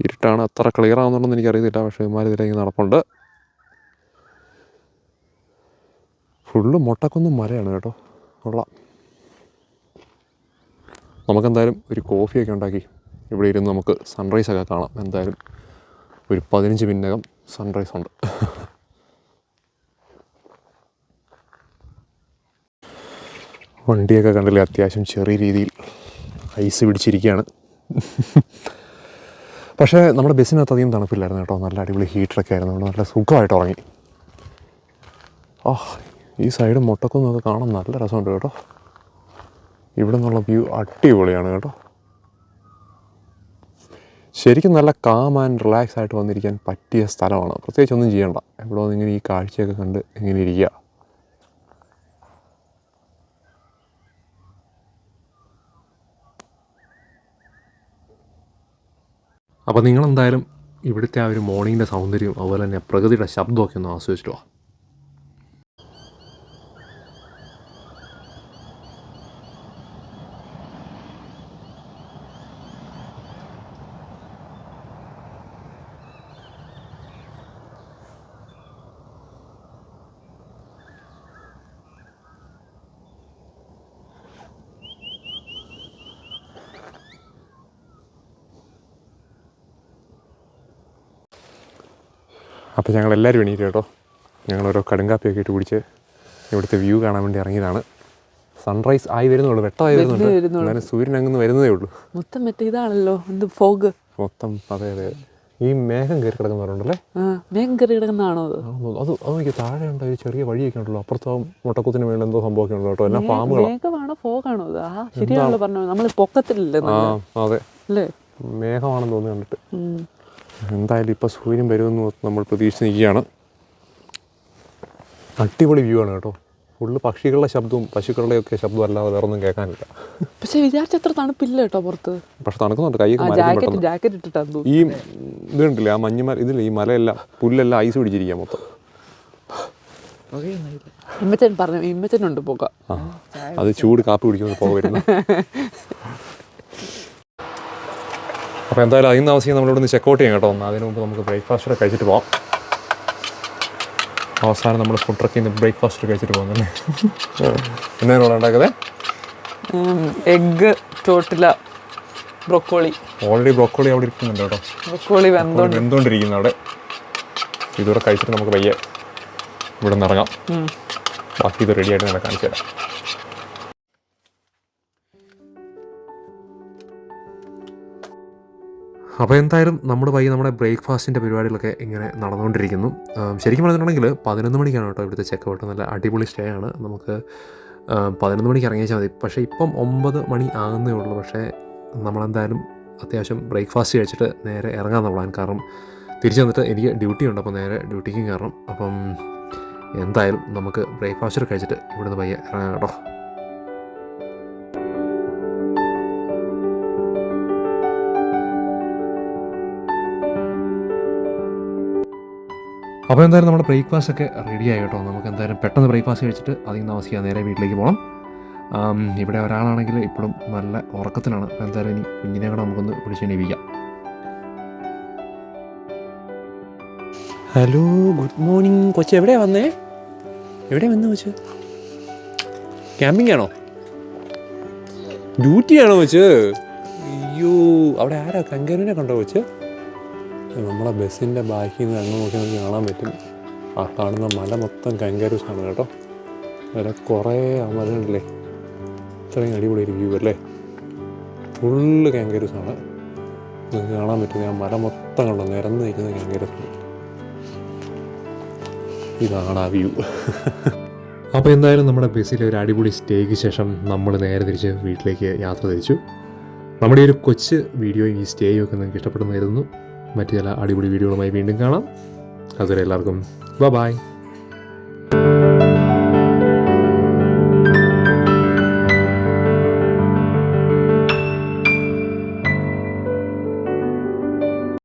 ഇരുട്ടാണ്, അത്ര ക്ലിയർ ആവുന്നുണ്ടെന്ന് എനിക്കറിയത്തില്ല. പക്ഷേ ഇവന്മാർ ഇതിലേക്ക് നടപ്പുണ്ട്. ഫുള്ള് മൊട്ടക്കൊന്നും മലയാണ് കേട്ടോ. കൊള്ളാം. നമുക്കെന്തായാലും ഒരു കോഫിയൊക്കെ ഉണ്ടാക്കി ഇവിടെ ഇരുന്ന് നമുക്ക് സൺറൈസൊക്കെ കാണാം. എന്തായാലും ഒരു 15 മിനിറ്റിനകം സൺറൈസ് ഉണ്ട്. വണ്ടിയൊക്കെ കണ്ടില്ലേ, അത്യാവശ്യം ചെറിയ രീതിയിൽ ഐസ് പിടിച്ചിരിക്കുകയാണ്. പക്ഷേ നമ്മുടെ ബസ്സിനകത്ത് അധികം തണുപ്പില്ലായിരുന്നു കേട്ടോ. നല്ല അടിപൊളി ഹീറ്ററൊക്കെ ആയിരുന്നു. നമ്മൾ നല്ല സുഖമായിട്ട് ഉറങ്ങി. ഈ സൈഡ് മൊട്ടക്കൊന്നൊക്കെ കാണാൻ നല്ല രസമുണ്ട് കേട്ടോ. ഇവിടെ നിന്നുള്ള വ്യൂ അടിപൊളിയാണ് കേട്ടോ. ശരിക്കും നല്ല കാം ആൻഡ് റിലാക്സ് ആയിട്ട് വന്നിരിക്കാൻ പറ്റിയ സ്ഥലമാണ്. പ്രത്യേകിച്ച് ഒന്നും ചെയ്യണ്ട, ഇവിടെ വന്ന് ഇങ്ങനെ ഈ കാഴ്ചയൊക്കെ കണ്ട് ഇങ്ങനെ ഇരിക്കുക. അപ്പോൾ നിങ്ങളെന്തായാലും ഇവിടുത്തെ ആ ഒരു മോർണിംഗിൻ്റെ സൗന്ദര്യവും അതുപോലെ തന്നെ പ്രകൃതിയുടെ ശബ്ദമൊക്കെ ഒന്ന് ആസ്വദിച്ചിട്ട് വാ. അപ്പോൾ ഞങ്ങളെല്ലാവരും എണീറ്റ് കേട്ടോ. ഞങ്ങളോരോ കടുങ്കാപ്പിയൊക്കെ ഇട്ട് കുടിച്ച് ഇവിടുത്തെ വ്യൂ കാണാൻ വേണ്ടി ഇറങ്ങിയതാണ്. സൺറൈസ് ആയി വരുന്നുള്ളൂ, വെട്ടമായി വരുന്നുണ്ട്. എന്നാലും സൂര്യൻ അങ്ങ് വരുന്നതേ ഉള്ളൂ. മൊത്തം മറ്റേ ഇതാണല്ലോ, എന്ത് ഫോഗ് മൊത്തം. അതെ അതെ, ഈ മേഘം കയറി കിടക്കുന്നവരുണ്ടല്ലേ. മേഘം കയറി കിടക്കുന്നതാണോ അത് എനിക്ക് താഴെ ഉണ്ട് ഒരു ചെറിയ വഴിയൊക്കെ ഉണ്ടല്ലോ. അപ്പുറത്തോ മുട്ടക്കുത്തിന് വേണ്ടി എന്തോ സംഭവമൊക്കെ ഉണ്ടോ കേട്ടോ. എല്ലാം ഫാമുകളാണ്. മേഘമാണോ ഫോഗാണോ? ശരിയാണല്ലോ പറഞ്ഞത്, നമ്മൾ പൊക്കത്തിലല്ലേ. അതെ അല്ലേ, മേഘമാണെന്ന് തോന്നി കണ്ടിട്ട്. എന്തായാലും ഇപ്പോൾ സൂര്യൻ വരുമെന്ന് നമ്മൾ പ്രതീക്ഷിച്ച് നിൽക്കുകയാണ്. അടിപൊളി വ്യൂ ആണ് കേട്ടോ. ഫുള്ള് പക്ഷികളുടെ ശബ്ദവും പശുക്കളുടെയൊക്കെ ശബ്ദവും അല്ലാതെ വേറെ ഒന്നും കേൾക്കാനില്ല. പക്ഷെ വിചാരിച്ചത്ര തണുപ്പില്ല കേട്ടോ പുറത്ത്. പക്ഷെ തണുക്കുന്നുണ്ട്. കൈയൊക്കെ ജാക്കറ്റ് ഇട്ടിട്ടാ. ഈ ഇത് കണ്ടില്ലേ, ആ മഞ്ഞുമല ഇതില്ല, ഈ മലയെല്ലാം പുല്ലെല്ലാം ഐസ് പിടിച്ചിരിക്കുക മൊത്തം. ഇമ്മച്ചൻ പറഞ്ഞു, ഇമ്മച്ചനുണ്ട് പോക. അത് ചൂട് കാപ്പി കുടിക്കുന്നത് പോകരുന്നു. അപ്പോൾ എന്തായാലും അതിന് ആവശ്യം നമ്മളിവിടെ നിന്ന് ചെക്കൗട്ട് ചെയ്യാം കേട്ടോ. അതിന് മുമ്പ് നമുക്ക് ബ്രേക്ക്ഫാസ്റ്റൊക്കെ കഴിച്ചിട്ട് പോകാം. അവസാനം നമ്മൾ ഫുഡ് ട്രക്കിൽ നിന്ന് ബ്രേക്ക്ഫാസ്റ്റ് കഴിച്ചിട്ട് പോകുന്നല്ലേ. എന്നാണ് ഉണ്ടാക്കുന്നത്? Egg, tortilla, broccoli. Already broccoli അവിടെ ഇരിക്കുന്നുണ്ട് കേട്ടോ. ബ്രൊക്കോളി വെന്തോണ്ടിരിക്കുന്നു അവിടെ. ഇതുവരെ കഴിച്ചിട്ട് നമുക്ക് പയ്യെ ഇവിടെ നിന്ന് ഇറങ്ങാം. ബാക്കി ഇത് റെഡിയായിട്ട് ഞാൻ കാണിച്ചു തരാം. അപ്പോൾ എന്തായാലും നമ്മൾ നമ്മുടെ ബ്രേക്ക്ഫാസ്റ്റിൻ്റെ പരിപാടികളൊക്കെ ഇങ്ങനെ നടന്നുകൊണ്ടിരിക്കുന്നു. ശരിക്കും പറഞ്ഞിട്ടുണ്ടെങ്കിൽ 11 മണിക്കാണ് കേട്ടോ ഇവിടുത്തെ ചെക്ക് ഔട്ട്. നല്ല അടിപൊളി സ്റ്റേ ആണ്. നമുക്ക് 11 മണിക്ക് ഇറങ്ങിയാൽ മതി. പക്ഷേ ഇപ്പം 9 മണി ആകുന്നേ ഉള്ളൂ. പക്ഷേ നമ്മളെന്തായാലും അത്യാവശ്യം ബ്രേക്ക്ഫാസ്റ്റ് കഴിച്ചിട്ട് നേരെ ഇറങ്ങാമെന്ന് പ്ലാൻ. കാരണം തിരിച്ചു വന്നിട്ട് എനിക്ക് ഡ്യൂട്ടി ഉണ്ട്. അപ്പോൾ നേരെ ഡ്യൂട്ടിക്കും കയറണം. അപ്പം എന്തായാലും നമുക്ക് ബ്രേക്ക്ഫാസ്റ്റ് കഴിച്ചിട്ട് ഇവിടുന്ന് പയ്യെ ഇറങ്ങാം കേട്ടോ. അപ്പോൾ എന്തായാലും നമ്മുടെ ബ്രേക്ക്ഫാസ്റ്റ് ഒക്കെ റെഡി ആയി കേട്ടോ. നമുക്ക് എന്തായാലും പെട്ടെന്ന് ബ്രേക്ക്ഫാസ്റ്റ് കഴിച്ചിട്ട് അധികം താമസിക്കാതെ നേരെ വീട്ടിലേക്ക് പോകണം. ഇവിടെ ഒരാളാണെങ്കിൽ ഇപ്പോഴും നല്ല ഉറക്കത്തിലാണ്. അപ്പോൾ എന്തായാലും ഇനി കുഞ്ഞിനെ കൂടെ നമുക്കൊന്ന് വിളിച്ചെണീപ്പിക്കാം. Hello, good morning. കൊച്ച് എവിടെയാണ് വന്നേ? എവിടെയാണ് വന്നു കൊച്ച്? ക്യാമ്പിംഗ് ആണോ? ഡ്യൂട്ടിയാണോ കൊച്ച്? അയ്യോ, അവിടെ ആരാ? കങ്കരുവിനെ കണ്ടോ കൊച്ച്? നമ്മളെ ബസ്സിൻ്റെ ബാക്കിൽ നിന്ന് അങ്ങ് നോക്കി നമുക്ക് കാണാൻ പറ്റും. ആ കാണുന്ന മല മൊത്തം കങ്കരൂസാണ് കേട്ടോ. അതിൽ കുറേ മലകളില്ലേ, ഇത്രയും അടിപൊളി ഒരു വ്യൂ അല്ലേ. ഫുള്ള് കങ്കരൂസാണ്. നിങ്ങൾക്ക് കാണാൻ പറ്റും. ആ മല മൊത്തം കണ്ടോ, നിരന്ന് നിൽക്കുന്ന കങ്കരൂസാണ്. ഇതാണ് ആ വ്യൂ. അപ്പോൾ എന്തായാലും നമ്മുടെ ബസ്സിലെ ഒരു അടിപൊളി സ്റ്റേക്ക് ശേഷം നമ്മൾ നേരെ തിരിച്ച് വീട്ടിലേക്ക് യാത്ര തിരിച്ചു. നമ്മുടെ ഈ ഒരു കൊച്ച് വീഡിയോയും ഈ സ്റ്റേയും ഒക്കെ നിങ്ങൾക്ക് ഇഷ്ടപ്പെടുന്നതായിരുന്നു. മറ്റു ചില അടിപൊളി വീഡിയോകളുമായി വീണ്ടും കാണാം. അതുവരെ എല്ലാവർക്കും ബൈ.